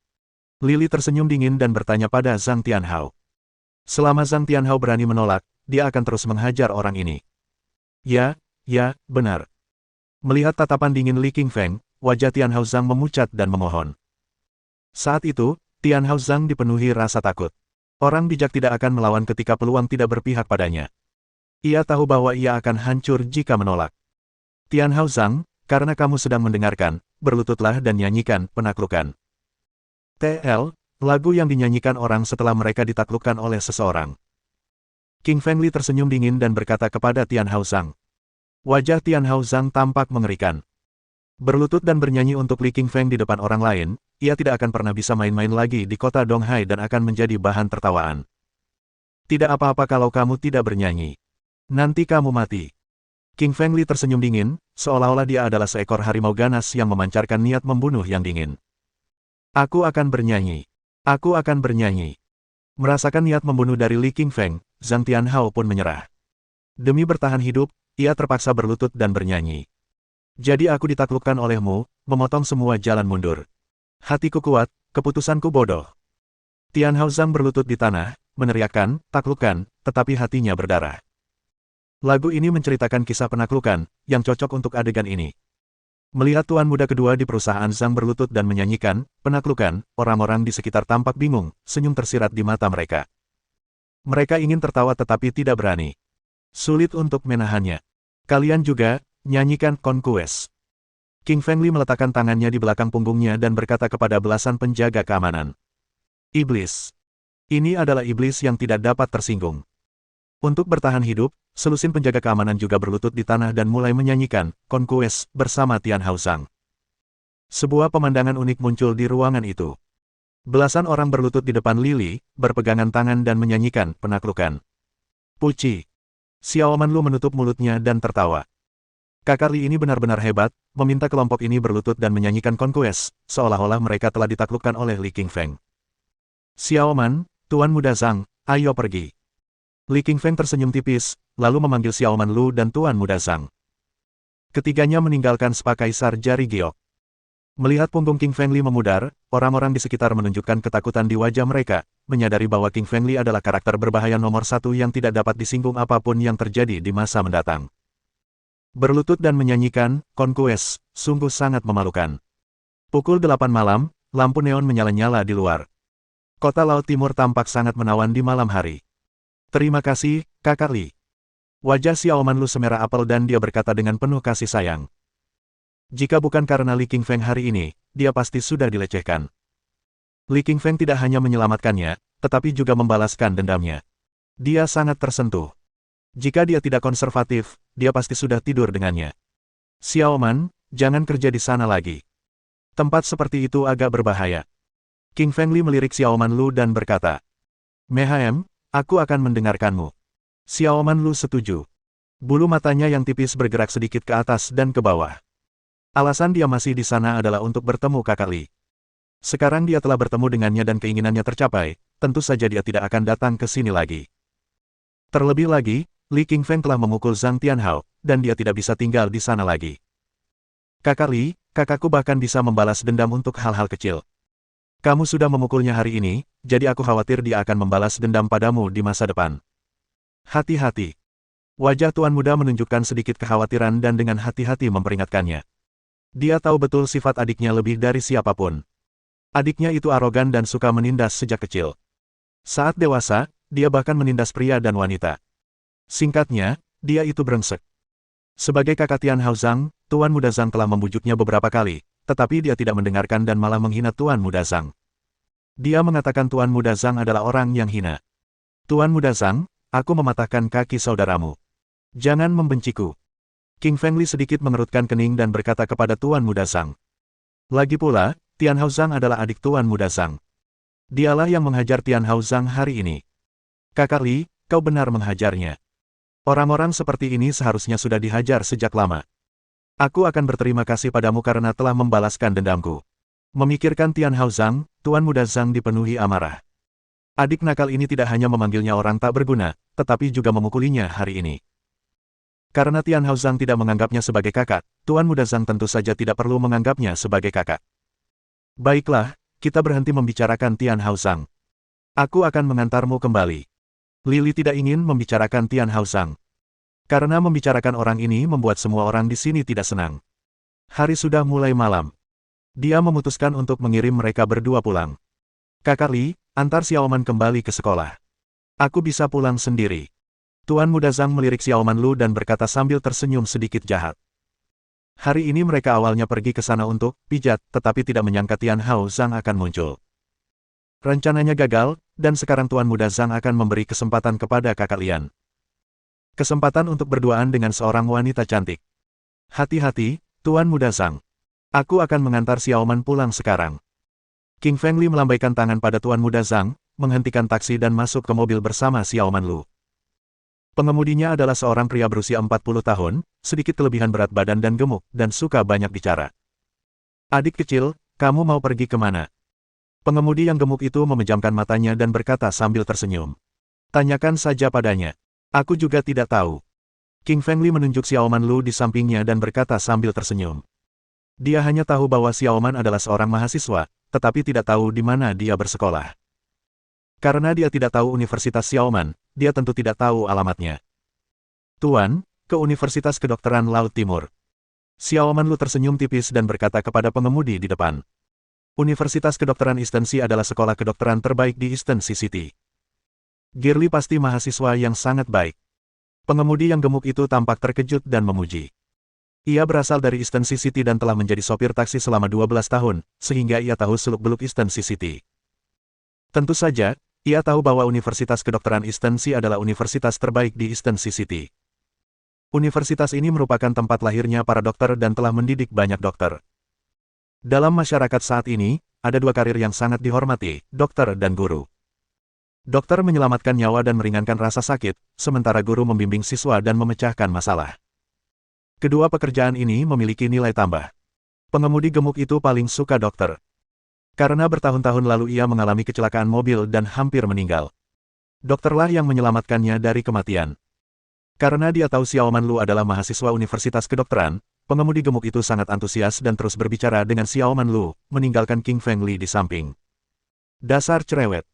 Lili tersenyum dingin dan bertanya pada Zhang Tianhao. Selama Zhang Tianhao berani menolak, dia akan terus menghajar orang ini. Ya, benar. Melihat tatapan dingin Li Qingfeng, wajah Tianhao Zhang memucat dan memohon. Saat itu, Tianhao Zhang dipenuhi rasa takut. Orang bijak tidak akan melawan ketika peluang tidak berpihak padanya. Ia tahu bahwa ia akan hancur jika menolak. Tianhao Zhang, karena kamu sedang mendengarkan, berlututlah dan nyanyikan penaklukan. TL, lagu yang dinyanyikan orang setelah mereka ditaklukkan oleh seseorang. King Feng Li tersenyum dingin dan berkata kepada Tianhao Zhang. Wajah Tianhao Zhang tampak mengerikan. Berlutut dan bernyanyi untuk Li Qingfeng di depan orang lain, ia tidak akan pernah bisa main-main lagi di kota Donghai dan akan menjadi bahan tertawaan. Tidak apa-apa kalau kamu tidak bernyanyi. Nanti kamu mati. King Feng Li tersenyum dingin, seolah-olah dia adalah seekor harimau ganas yang memancarkan niat membunuh yang dingin. Aku akan bernyanyi. Aku akan bernyanyi. Merasakan niat membunuh dari Li Qingfeng, Zhang Tianhao pun menyerah. Demi bertahan hidup, ia terpaksa berlutut dan bernyanyi. Jadi aku ditaklukkan olehmu, memotong semua jalan mundur. Hatiku kuat, keputusanku bodoh. Tianhao Zhang berlutut di tanah, meneriakkan, taklukkan, tetapi hatinya berdarah. Lagu ini menceritakan kisah penaklukan, yang cocok untuk adegan ini. Melihat tuan muda kedua di perusahaan Zhang berlutut dan menyanyikan penaklukan, orang-orang di sekitar tampak bingung, senyum tersirat di mata mereka. Mereka ingin tertawa tetapi tidak berani. Sulit untuk menahannya. Kalian juga, nyanyikan Conquest. King Feng Li meletakkan tangannya di belakang punggungnya dan berkata kepada belasan penjaga keamanan. Iblis. Ini adalah iblis yang tidak dapat tersinggung. Untuk bertahan hidup, selusin penjaga keamanan juga berlutut di tanah dan mulai menyanyikan Conquest bersama Tianhao Zhang. Sebuah pemandangan unik muncul di ruangan itu. Belasan orang berlutut di depan Lili, berpegangan tangan dan menyanyikan penaklukan. Puci. Xiao Manlu menutup mulutnya dan tertawa. Kakak Li ini benar-benar hebat, meminta kelompok ini berlutut dan menyanyikan Conquest, seolah-olah mereka telah ditaklukkan oleh Li Qingfeng. Xiao Man, Tuan Muda Zhang, ayo pergi. Li Qingfeng tersenyum tipis, lalu memanggil Xiao Manlu dan Tuan Muda Zhang. Ketiganya meninggalkan spa kaisar jari giok. Melihat punggung King Feng Li memudar, orang-orang di sekitar menunjukkan ketakutan di wajah mereka, menyadari bahwa King Feng Li adalah karakter berbahaya nomor satu yang tidak dapat disinggung apapun yang terjadi di masa mendatang. Berlutut dan menyanyikan Conquest, sungguh sangat memalukan. Pukul 8 malam, lampu neon menyala-nyala di luar. Kota Laut Timur tampak sangat menawan di malam hari. Terima kasih, Kakak Li. Wajah Xiao Manlu semerah apel dan dia berkata dengan penuh kasih sayang. Jika bukan karena Li Qingfeng hari ini, dia pasti sudah dilecehkan. Li Qingfeng tidak hanya menyelamatkannya, tetapi juga membalaskan dendamnya. Dia sangat tersentuh. Jika dia tidak konservatif, dia pasti sudah tidur dengannya. Xiao Man, jangan kerja di sana lagi. Tempat seperti itu agak berbahaya. King Feng Li melirik Xiao Manlu dan berkata, Mehem, aku akan mendengarkanmu. Xiao Manlu setuju. Bulu matanya yang tipis bergerak sedikit ke atas dan ke bawah. Alasan dia masih di sana adalah untuk bertemu Kakak Li. Sekarang dia telah bertemu dengannya dan keinginannya tercapai, tentu saja dia tidak akan datang ke sini lagi. Terlebih lagi, Li Qingfeng telah memukul Zhang Tianhao, dan dia tidak bisa tinggal di sana lagi. Kakak Li, kakakku bahkan bisa membalas dendam untuk hal-hal kecil. Kamu sudah memukulnya hari ini, jadi aku khawatir dia akan membalas dendam padamu di masa depan. Hati-hati. Wajah Tuan Muda menunjukkan sedikit kekhawatiran dan dengan hati-hati memperingatkannya. Dia tahu betul sifat adiknya lebih dari siapapun. Adiknya itu arogan dan suka menindas sejak kecil. Saat dewasa, dia bahkan menindas pria dan wanita. Singkatnya, dia itu brengsek. Sebagai kakak Tian Hao Zhang, Tuan Muda Zhang telah membujuknya beberapa kali, tetapi dia tidak mendengarkan dan malah menghina Tuan Muda Zhang. Dia mengatakan Tuan Muda Zhang adalah orang yang hina. Tuan Muda Zhang, aku mematahkan kaki saudaramu. Jangan membenciku. King Feng Li sedikit mengerutkan kening dan berkata kepada Tuan Muda Zhang. Lagi pula, Tian Hao Zhang adalah adik Tuan Muda Zhang. Dialah yang menghajar Tian Hao Zhang hari ini. Kakak Li, kau benar menghajarnya. Orang-orang seperti ini seharusnya sudah dihajar sejak lama. Aku akan berterima kasih padamu karena telah membalaskan dendamku. Memikirkan Tian Hao Zhang, Tuan Muda Zhang dipenuhi amarah. Adik nakal ini tidak hanya memanggilnya orang tak berguna, tetapi juga memukulinya hari ini. Karena Tian Hao Zhang tidak menganggapnya sebagai kakak, Tuan Muda Zhang tentu saja tidak perlu menganggapnya sebagai kakak. Baiklah, kita berhenti membicarakan Tian Hao Zhang. Aku akan mengantarmu kembali. Lili tidak ingin membicarakan Tian Hao Zhang. Karena membicarakan orang ini membuat semua orang di sini tidak senang. Hari sudah mulai malam. Dia memutuskan untuk mengirim mereka berdua pulang. Kakak Li, antar Xiaoman kembali ke sekolah. Aku bisa pulang sendiri. Tuan Muda Zhang melirik Xiaoman Lu dan berkata sambil tersenyum sedikit jahat. Hari ini mereka awalnya pergi ke sana untuk pijat, tetapi tidak menyangka Tian Hao Zhang akan muncul. Rencananya gagal, dan sekarang Tuan Muda Zhang akan memberi kesempatan kepada kakak Lian. Kesempatan untuk berduaan dengan seorang wanita cantik. Hati-hati, Tuan Muda Zhang. Aku akan mengantar Xiaoman pulang sekarang. King Feng Li melambaikan tangan pada Tuan Muda Zhang, menghentikan taksi dan masuk ke mobil bersama Xiaoman Lu. Pengemudinya adalah seorang pria berusia 40 tahun, sedikit kelebihan berat badan dan gemuk, dan suka banyak bicara. Adik kecil, kamu mau pergi kemana? Pengemudi yang gemuk itu memejamkan matanya dan berkata sambil tersenyum. Tanyakan saja padanya. Aku juga tidak tahu. King Feng Li menunjuk Xiaoman Lu di sampingnya dan berkata sambil tersenyum. Dia hanya tahu bahwa Xiaoman adalah seorang mahasiswa, tetapi tidak tahu di mana dia bersekolah. Karena dia tidak tahu Universitas Xiaoman, dia tentu tidak tahu alamatnya. Tuan, ke Universitas Kedokteran Laut Timur. Xiaoman Lu tersenyum tipis dan berkata kepada pengemudi di depan. Universitas Kedokteran Eastern Sea adalah sekolah kedokteran terbaik di Eastern Sea City. Girly pasti mahasiswa yang sangat baik. Pengemudi yang gemuk itu tampak terkejut dan memuji. Ia berasal dari Eastern Sea City dan telah menjadi sopir taksi selama 12 tahun, sehingga ia tahu seluk-beluk Eastern Sea City. Tentu saja, ia tahu bahwa Universitas Kedokteran Eastern Sea adalah universitas terbaik di Eastern Sea City. Universitas ini merupakan tempat lahirnya para dokter dan telah mendidik banyak dokter. Dalam masyarakat saat ini, ada dua karir yang sangat dihormati, dokter dan guru. Dokter menyelamatkan nyawa dan meringankan rasa sakit, sementara guru membimbing siswa dan memecahkan masalah. Kedua pekerjaan ini memiliki nilai tambah. Pengemudi gemuk itu paling suka dokter. Karena bertahun-tahun lalu ia mengalami kecelakaan mobil dan hampir meninggal. Dokterlah yang menyelamatkannya dari kematian. Karena dia tahu Xiaoman Lu adalah mahasiswa Universitas Kedokteran, pengemudi gemuk itu sangat antusias dan terus berbicara dengan Xiaoman Lu, meninggalkan King Feng Li di samping. Dasar cerewet.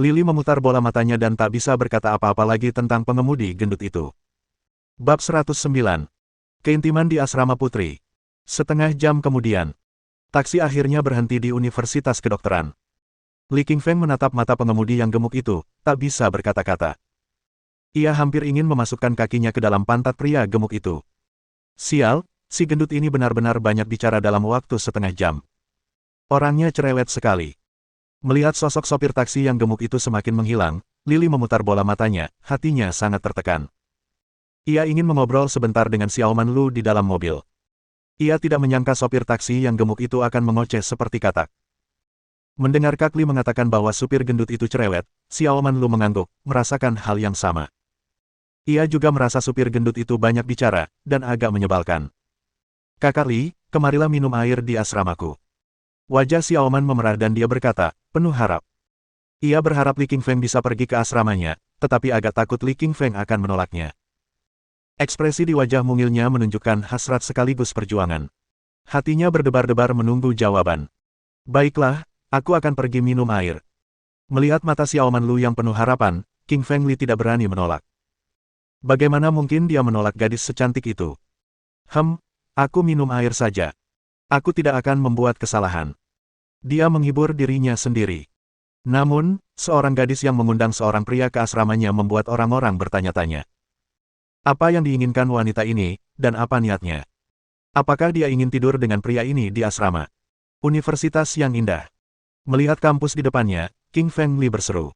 Lili memutar bola matanya dan tak bisa berkata apa-apa lagi tentang pengemudi gendut itu. Bab 109. Keintiman di Asrama Putri. Setengah jam kemudian, taksi akhirnya berhenti di Universitas Kedokteran. Li Qingfeng menatap mata pengemudi yang gemuk itu, tak bisa berkata-kata. Ia hampir ingin memasukkan kakinya ke dalam pantat pria gemuk itu. Sial, si gendut ini benar-benar banyak bicara dalam waktu setengah jam. Orangnya cerewet sekali. Melihat sosok sopir taksi yang gemuk itu semakin menghilang, Lili memutar bola matanya, hatinya sangat tertekan. Ia ingin mengobrol sebentar dengan Xiaoman Lu di dalam mobil. Ia tidak menyangka sopir taksi yang gemuk itu akan mengoceh seperti katak. Mendengar Kak Li mengatakan bahwa supir gendut itu cerewet, Xiaoman Lu mengangguk, merasakan hal yang sama. Ia juga merasa supir gendut itu banyak bicara, dan agak menyebalkan. Kakak Li, kemarilah minum air di asramaku. Wajah Xiaoman memerah dan dia berkata, penuh harap. Ia berharap Li Qingfeng bisa pergi ke asramanya, tetapi agak takut Li Qingfeng akan menolaknya. Ekspresi di wajah mungilnya menunjukkan hasrat sekaligus perjuangan. Hatinya berdebar-debar menunggu jawaban. Baiklah, aku akan pergi minum air. Melihat mata Xiaoman Lu yang penuh harapan, King Feng Li tidak berani menolak. Bagaimana mungkin dia menolak gadis secantik itu? Aku minum air saja. Aku tidak akan membuat kesalahan. Dia menghibur dirinya sendiri. Namun, seorang gadis yang mengundang seorang pria ke asramanya membuat orang-orang bertanya-tanya. Apa yang diinginkan wanita ini, dan apa niatnya? Apakah dia ingin tidur dengan pria ini di asrama? Universitas yang indah. Melihat kampus di depannya, King Feng Li berseru.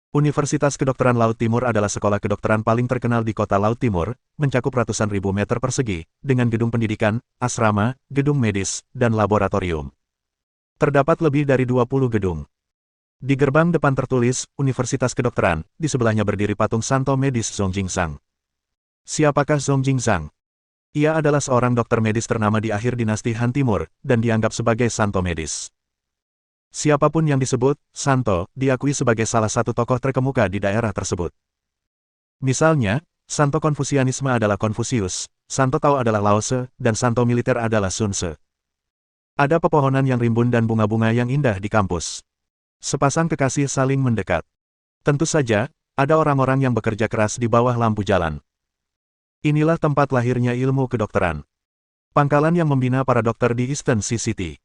Universitas Kedokteran Laut Timur adalah sekolah kedokteran paling terkenal di kota Laut Timur, mencakup ratusan ribu meter persegi, dengan gedung pendidikan, asrama, gedung medis, dan laboratorium. Terdapat lebih dari 20 gedung. Di gerbang depan tertulis, Universitas Kedokteran, di sebelahnya berdiri patung santo medis Zhong Jingsang. Siapakah Zhong Jingsang? Ia adalah seorang dokter medis ternama di akhir dinasti Han Timur, dan dianggap sebagai santo medis. Siapapun yang disebut santo, diakui sebagai salah satu tokoh terkemuka di daerah tersebut. Misalnya, santo Konfusianisme adalah Konfusius, santo Tao adalah Lao Tse, dan santo militer adalah Sun Tse. Ada pepohonan yang rimbun dan bunga-bunga yang indah di kampus. Sepasang kekasih saling mendekat. Tentu saja, ada orang-orang yang bekerja keras di bawah lampu jalan. Inilah tempat lahirnya ilmu kedokteran. Pangkalan yang membina para dokter di Eastern Sea City.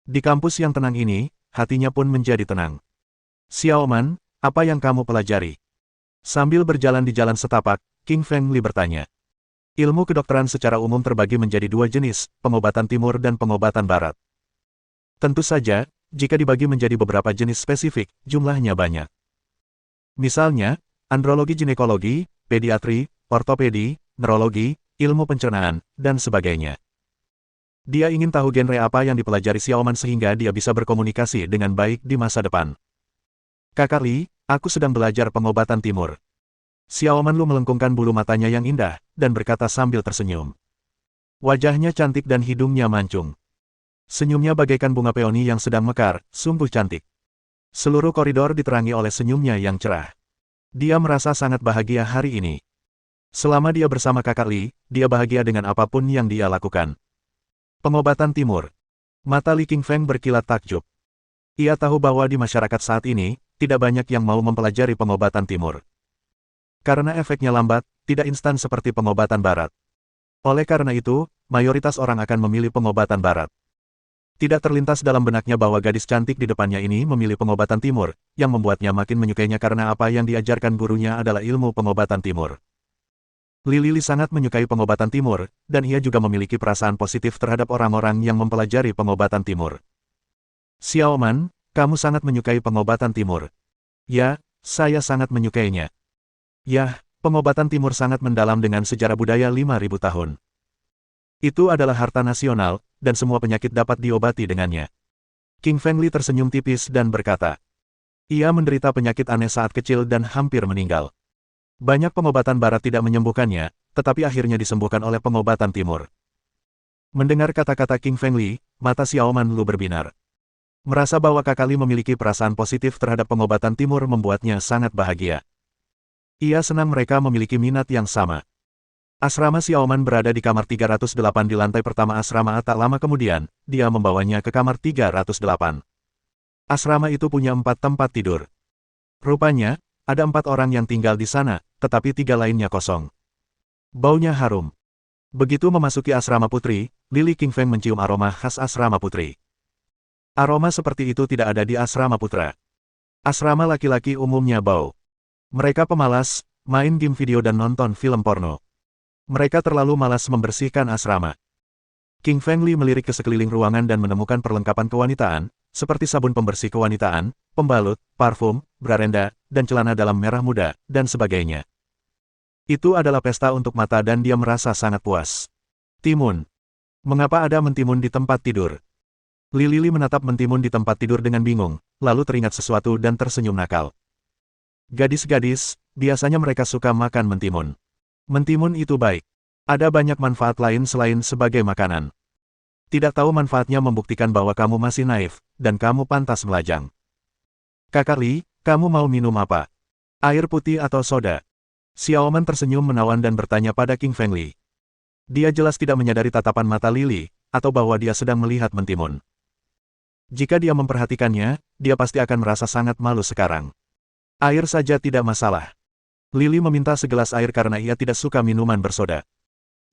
Di kampus yang tenang ini, hatinya pun menjadi tenang. Xiaoman, apa yang kamu pelajari? Sambil berjalan di jalan setapak, King Feng Li bertanya. Ilmu kedokteran secara umum terbagi menjadi dua jenis, pengobatan timur dan pengobatan barat. Tentu saja, jika dibagi menjadi beberapa jenis spesifik, jumlahnya banyak. Misalnya, andrologi ginekologi, pediatri, ortopedi, neurologi, ilmu pencernaan, dan sebagainya. Dia ingin tahu genre apa yang dipelajari Xiaoman sehingga dia bisa berkomunikasi dengan baik di masa depan. Kakak Li, aku sedang belajar pengobatan timur. Xiaoman Lu melengkungkan bulu matanya yang indah, dan berkata sambil tersenyum. Wajahnya cantik dan hidungnya mancung. Senyumnya bagaikan bunga peoni yang sedang mekar, sungguh cantik. Seluruh koridor diterangi oleh senyumnya yang cerah. Dia merasa sangat bahagia hari ini. Selama dia bersama kakak Li, dia bahagia dengan apapun yang dia lakukan. Pengobatan timur. Mata Li Qingfeng berkilat takjub. Ia tahu bahwa di masyarakat saat ini, tidak banyak yang mau mempelajari pengobatan timur. Karena efeknya lambat, tidak instan seperti pengobatan barat. Oleh karena itu, mayoritas orang akan memilih pengobatan barat. Tidak terlintas dalam benaknya bahwa gadis cantik di depannya ini memilih pengobatan timur, yang membuatnya makin menyukainya karena apa yang diajarkan gurunya adalah ilmu pengobatan timur. Li sangat menyukai pengobatan timur, dan ia juga memiliki perasaan positif terhadap orang-orang yang mempelajari pengobatan timur. Xiaoman, kamu sangat menyukai pengobatan timur. Ya, saya sangat menyukainya. Ya, pengobatan timur sangat mendalam dengan sejarah budaya 5.000 tahun. Itu adalah harta nasional, dan semua penyakit dapat diobati dengannya. King Feng Li tersenyum tipis dan berkata. Ia menderita penyakit aneh saat kecil dan hampir meninggal. Banyak pengobatan barat tidak menyembuhkannya, tetapi akhirnya disembuhkan oleh pengobatan timur. Mendengar kata-kata King Feng Li, mata Xiaoman Lu berbinar. Merasa bahwa kakak Li memiliki perasaan positif terhadap pengobatan timur membuatnya sangat bahagia. Ia senang mereka memiliki minat yang sama. Asrama Xiaoman berada di kamar 308 di lantai pertama asrama. Tak lama kemudian, dia membawanya ke kamar 308. Asrama itu punya 4 tempat tidur. Rupanya, ada 4 orang yang tinggal di sana, tetapi 3 lainnya kosong. Baunya harum. Begitu memasuki asrama putri, Li Qingfeng mencium aroma khas asrama putri. Aroma seperti itu tidak ada di asrama putra. Asrama laki-laki umumnya bau. Mereka pemalas, main game video dan nonton film porno. Mereka terlalu malas membersihkan asrama. King Feng Li melirik ke sekeliling ruangan dan menemukan perlengkapan kewanitaan, seperti sabun pembersih kewanitaan, pembalut, parfum, brarenda, dan celana dalam merah muda, dan sebagainya. Itu adalah pesta untuk mata dan dia merasa sangat puas. Timun. Mengapa ada mentimun di tempat tidur? Li menatap mentimun di tempat tidur dengan bingung, lalu teringat sesuatu dan tersenyum nakal. Gadis-gadis, biasanya mereka suka makan mentimun. Mentimun itu baik. Ada banyak manfaat lain selain sebagai makanan. Tidak tahu manfaatnya membuktikan bahwa kamu masih naif, dan kamu pantas melajang. Kakak Li, kamu mau minum apa? Air putih atau soda? Xiaoman tersenyum menawan dan bertanya pada King Feng Li. Dia jelas tidak menyadari tatapan mata Li, atau bahwa dia sedang melihat mentimun. Jika dia memperhatikannya, dia pasti akan merasa sangat malu sekarang. Air saja tidak masalah. Li meminta segelas air karena ia tidak suka minuman bersoda.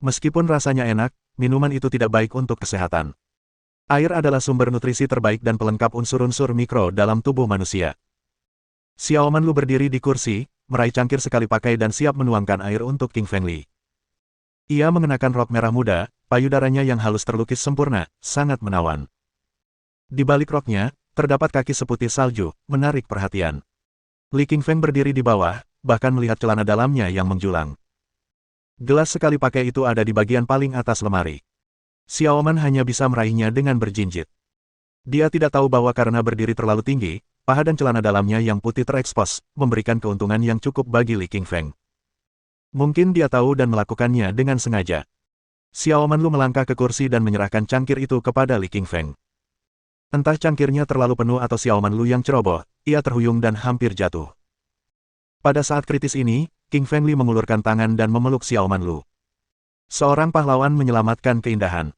Meskipun rasanya enak, minuman itu tidak baik untuk kesehatan. Air adalah sumber nutrisi terbaik dan pelengkap unsur-unsur mikro dalam tubuh manusia. Xiao Manlu berdiri di kursi, meraih cangkir sekali pakai dan siap menuangkan air untuk King Fengli. Ia mengenakan rok merah muda, payudaranya yang halus terlukis sempurna, sangat menawan. Di balik roknya, terdapat kaki seputih salju, menarik perhatian. Li Qingfeng berdiri di bawah, bahkan melihat celana dalamnya yang menjulang. Gelas sekali pakai itu ada di bagian paling atas lemari. Xiao Man hanya bisa meraihnya dengan berjinjit. Dia tidak tahu bahwa karena berdiri terlalu tinggi, paha dan celana dalamnya yang putih terekspos, memberikan keuntungan yang cukup bagi Li Qingfeng. Mungkin dia tahu dan melakukannya dengan sengaja. Xiao Manlu melangkah ke kursi dan menyerahkan cangkir itu kepada Li Qingfeng. Entah cangkirnya terlalu penuh atau Xiao Manlu yang ceroboh, ia terhuyung dan hampir jatuh. Pada saat kritis ini, King Fengli mengulurkan tangan dan memeluk Xiao Manlu. Seorang pahlawan menyelamatkan keindahan.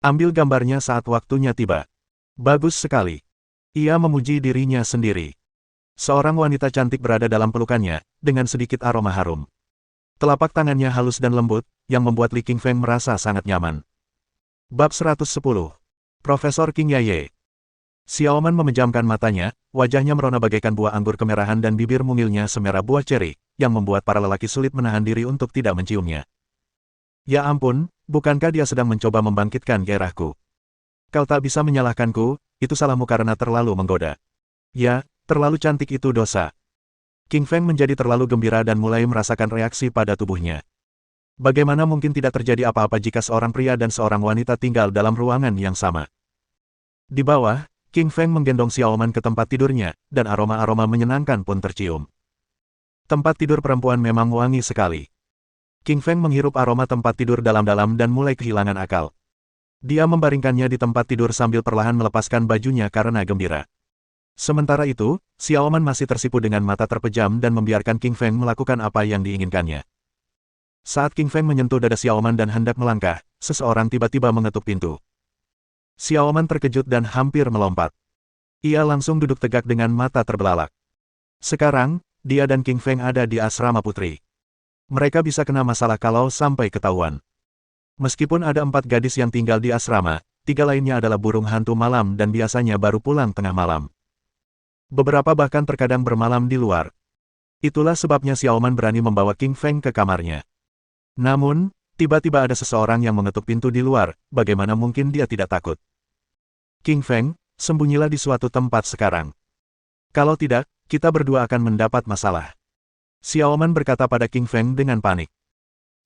Ambil gambarnya saat waktunya tiba. Bagus sekali. Ia memuji dirinya sendiri. Seorang wanita cantik berada dalam pelukannya, dengan sedikit aroma harum. Telapak tangannya halus dan lembut, yang membuat Li Qingfeng merasa sangat nyaman. Bab 110. Profesor King Yaye. Xiao Man memejamkan matanya, wajahnya merona bagaikan buah anggur kemerahan dan bibir mungilnya semerah buah ceri, yang membuat para lelaki sulit menahan diri untuk tidak menciumnya. Ya ampun, bukankah dia sedang mencoba membangkitkan gairahku? Kau tak bisa menyalahkanku, itu salahmu karena terlalu menggoda. Ya, terlalu cantik itu dosa. King Feng menjadi terlalu gembira dan mulai merasakan reaksi pada tubuhnya. Bagaimana mungkin tidak terjadi apa-apa jika seorang pria dan seorang wanita tinggal dalam ruangan yang sama? Di bawah, King Feng menggendong Xiao Man ke tempat tidurnya, dan aroma-aroma menyenangkan pun tercium. Tempat tidur perempuan memang wangi sekali. King Feng menghirup aroma tempat tidur dalam-dalam dan mulai kehilangan akal. Dia membaringkannya di tempat tidur sambil perlahan melepaskan bajunya karena gembira. Sementara itu, Xiao Man masih tersipu dengan mata terpejam dan membiarkan King Feng melakukan apa yang diinginkannya. Saat King Feng menyentuh dada Xiao Man dan hendak melangkah, seseorang tiba-tiba mengetuk pintu. Xiao Man terkejut dan hampir melompat. Ia langsung duduk tegak dengan mata terbelalak. Sekarang, dia dan King Feng ada di asrama putri. Mereka bisa kena masalah kalau sampai ketahuan. Meskipun ada 4 gadis yang tinggal di asrama, 3 lainnya adalah burung hantu malam dan biasanya baru pulang tengah malam. Beberapa bahkan terkadang bermalam di luar. Itulah sebabnya Xiao Man berani membawa King Feng ke kamarnya. Namun, tiba-tiba ada seseorang yang mengetuk pintu di luar, bagaimana mungkin dia tidak takut? King Feng, sembunyilah di suatu tempat sekarang. Kalau tidak, kita berdua akan mendapat masalah. Xiao Man berkata pada King Feng dengan panik.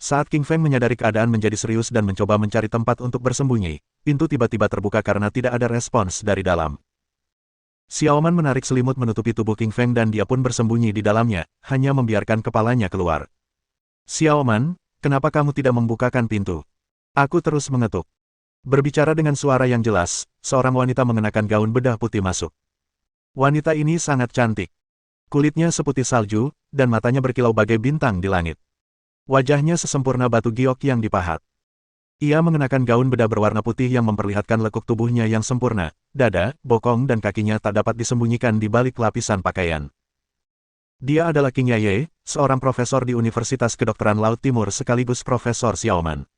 Saat King Feng menyadari keadaan menjadi serius dan mencoba mencari tempat untuk bersembunyi, pintu tiba-tiba terbuka karena tidak ada respons dari dalam. Xiao Man menarik selimut menutupi tubuh King Feng dan dia pun bersembunyi di dalamnya, hanya membiarkan kepalanya keluar. Xiao Man, kenapa kamu tidak membukakan pintu? Aku terus mengetuk. Berbicara dengan suara yang jelas, seorang wanita mengenakan gaun bedah putih masuk. Wanita ini sangat cantik. Kulitnya seputih salju, dan matanya berkilau bagai bintang di langit. Wajahnya sesempurna batu giok yang dipahat. Ia mengenakan gaun bedah berwarna putih yang memperlihatkan lekuk tubuhnya yang sempurna, dada, bokong dan kakinya tak dapat disembunyikan di balik lapisan pakaian. Dia adalah King Yaye, seorang profesor di Universitas Kedokteran Laut Timur sekaligus Profesor Xiao Man.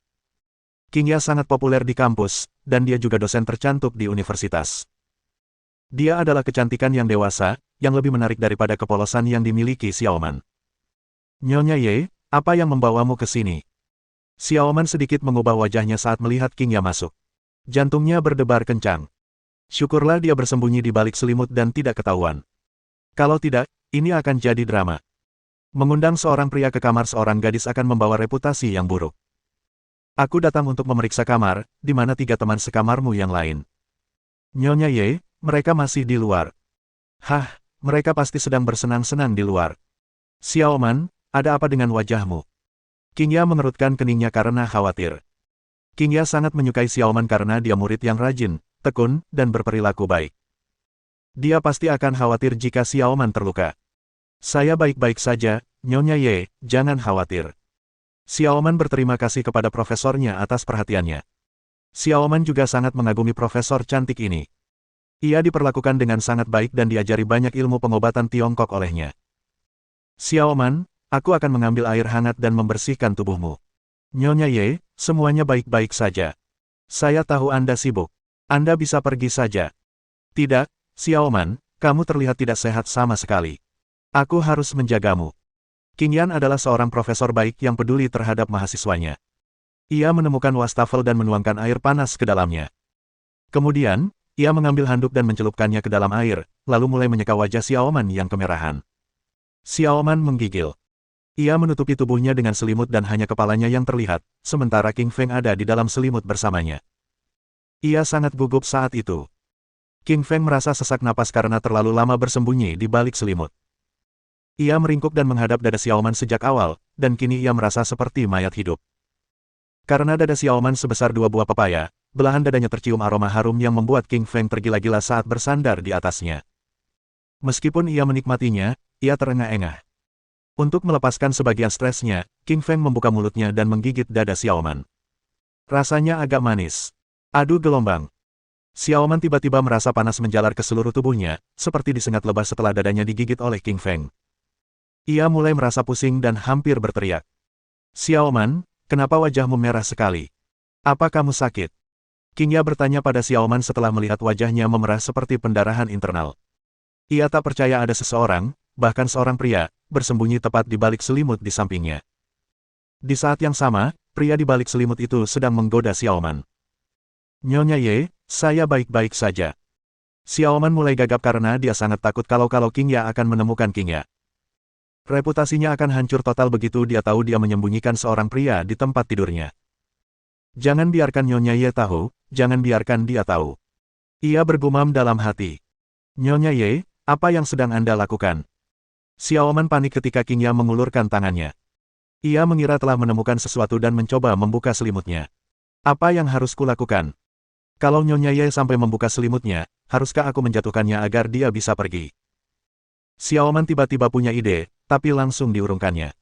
King Ya sangat populer di kampus, dan dia juga dosen tercantik di universitas. Dia adalah kecantikan yang dewasa, yang lebih menarik daripada kepolosan yang dimiliki Xiao Man. Nyonya Ye, apa yang membawamu ke sini? Xiao Man sedikit mengubah wajahnya saat melihat King Ya masuk. Jantungnya berdebar kencang. Syukurlah dia bersembunyi di balik selimut dan tidak ketahuan. Kalau tidak, ini akan jadi drama. Mengundang seorang pria ke kamar seorang gadis akan membawa reputasi yang buruk. Aku datang untuk memeriksa kamar, di mana 3 teman sekamarmu yang lain. Nyonya Ye, mereka masih di luar. Hah, mereka pasti sedang bersenang-senang di luar. Xiao Man, ada apa dengan wajahmu? King Ya mengerutkan keningnya karena khawatir. King Ya sangat menyukai Xiao Man karena dia murid yang rajin, tekun, dan berperilaku baik. Dia pasti akan khawatir jika Xiao Man terluka. Saya baik-baik saja, Nyonya Ye, jangan khawatir. Xiao Man berterima kasih kepada profesornya atas perhatiannya. Xiao Man juga sangat mengagumi profesor cantik ini. Ia diperlakukan dengan sangat baik dan diajari banyak ilmu pengobatan Tiongkok olehnya. Xiao Man, aku akan mengambil air hangat dan membersihkan tubuhmu. Nyonya Ye, semuanya baik-baik saja. Saya tahu Anda sibuk. Anda bisa pergi saja. Tidak, Xiao Man, kamu terlihat tidak sehat sama sekali. Aku harus menjagamu. Qing Yan adalah seorang profesor baik yang peduli terhadap mahasiswanya. Ia menemukan wastafel dan menuangkan air panas ke dalamnya. Kemudian, ia mengambil handuk dan mencelupkannya ke dalam air, lalu mulai menyeka wajah Xiaoman yang kemerahan. Xiaoman menggigil. Ia menutupi tubuhnya dengan selimut dan hanya kepalanya yang terlihat, sementara King Feng ada di dalam selimut bersamanya. Ia sangat gugup saat itu. King Feng merasa sesak napas karena terlalu lama bersembunyi di balik selimut. Ia meringkuk dan menghadap dada Xiaoman sejak awal, dan kini ia merasa seperti mayat hidup. Karena dada Xiaoman sebesar 2 buah pepaya, belahan dadanya tercium aroma harum yang membuat King Feng tergila-gila saat bersandar di atasnya. Meskipun ia menikmatinya, ia terengah-engah. Untuk melepaskan sebagian stresnya, King Feng membuka mulutnya dan menggigit dada Xiaoman. Rasanya agak manis. Adu gelombang. Xiaoman tiba-tiba merasa panas menjalar ke seluruh tubuhnya, seperti disengat lebah setelah dadanya digigit oleh King Feng. Ia mulai merasa pusing dan hampir berteriak. Xiaoman, kenapa wajahmu merah sekali? Apa kamu sakit? King Ya bertanya pada Xiaoman setelah melihat wajahnya memerah seperti pendarahan internal. Ia tak percaya ada seseorang, bahkan seorang pria, bersembunyi tepat di balik selimut di sampingnya. Di saat yang sama, pria di balik selimut itu sedang menggoda Xiaoman. Nyonya Ye, saya baik-baik saja. Xiaoman mulai gagap karena dia sangat takut kalau King Ya akan menemukan King Ya. Reputasinya akan hancur total begitu dia tahu dia menyembunyikan seorang pria di tempat tidurnya. Jangan biarkan Nyonya Ye tahu, jangan biarkan dia tahu. Ia bergumam dalam hati. Nyonya Ye, apa yang sedang Anda lakukan? Xiaoman panik ketika King Ya mengulurkan tangannya. Ia mengira telah menemukan sesuatu dan mencoba membuka selimutnya. Apa yang harus kulakukan? Kalau Nyonya Ye sampai membuka selimutnya, haruskah aku menjatuhkannya agar dia bisa pergi? Xiaoman tiba-tiba punya ide, tapi langsung diurungkannya.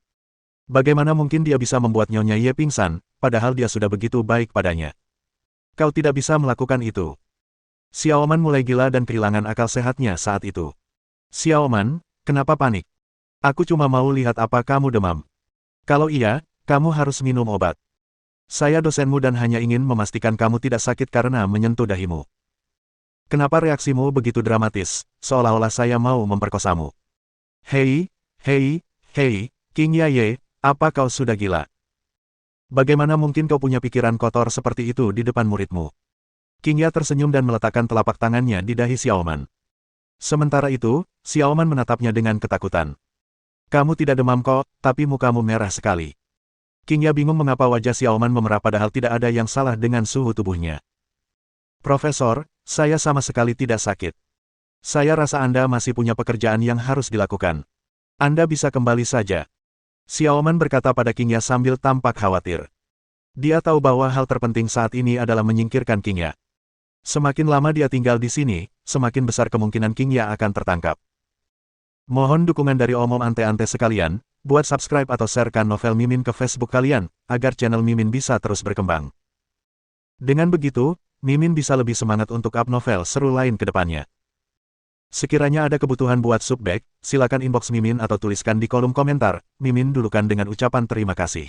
Bagaimana mungkin dia bisa membuat Nyonya Ye pingsan, padahal dia sudah begitu baik padanya? Kau tidak bisa melakukan itu. Xiaoman mulai gila dan kehilangan akal sehatnya saat itu. Xiaoman, kenapa panik? Aku cuma mau lihat apa kamu demam. Kalau iya, kamu harus minum obat. Saya dosenmu dan hanya ingin memastikan kamu tidak sakit karena menyentuh dahimu. Kenapa reaksimu begitu dramatis, seolah-olah saya mau memperkosamu? Hei, King Yaye, apa kau sudah gila? Bagaimana mungkin kau punya pikiran kotor seperti itu di depan muridmu? King Ya tersenyum dan meletakkan telapak tangannya di dahi Xiaoman. Sementara itu, Xiaoman menatapnya dengan ketakutan. Kamu tidak demam kok, tapi mukamu merah sekali. King Ya bingung mengapa wajah Xiaoman memerah padahal tidak ada yang salah dengan suhu tubuhnya. Profesor, saya sama sekali tidak sakit. Saya rasa Anda masih punya pekerjaan yang harus dilakukan. Anda bisa kembali saja. Xiaoman berkata pada King Ya sambil tampak khawatir. Dia tahu bahwa hal terpenting saat ini adalah menyingkirkan King Ya. Semakin lama dia tinggal di sini, semakin besar kemungkinan King Ya akan tertangkap. Mohon dukungan dari omom ante-ante sekalian, buat subscribe atau sharekan novel Mimin ke Facebook kalian, agar channel Mimin bisa terus berkembang. Dengan begitu, Mimin bisa lebih semangat untuk up novel seru lain ke depannya. Sekiranya ada kebutuhan buat subback, silakan inbox Mimin atau tuliskan di kolom komentar, Mimin dulukan dengan ucapan terima kasih.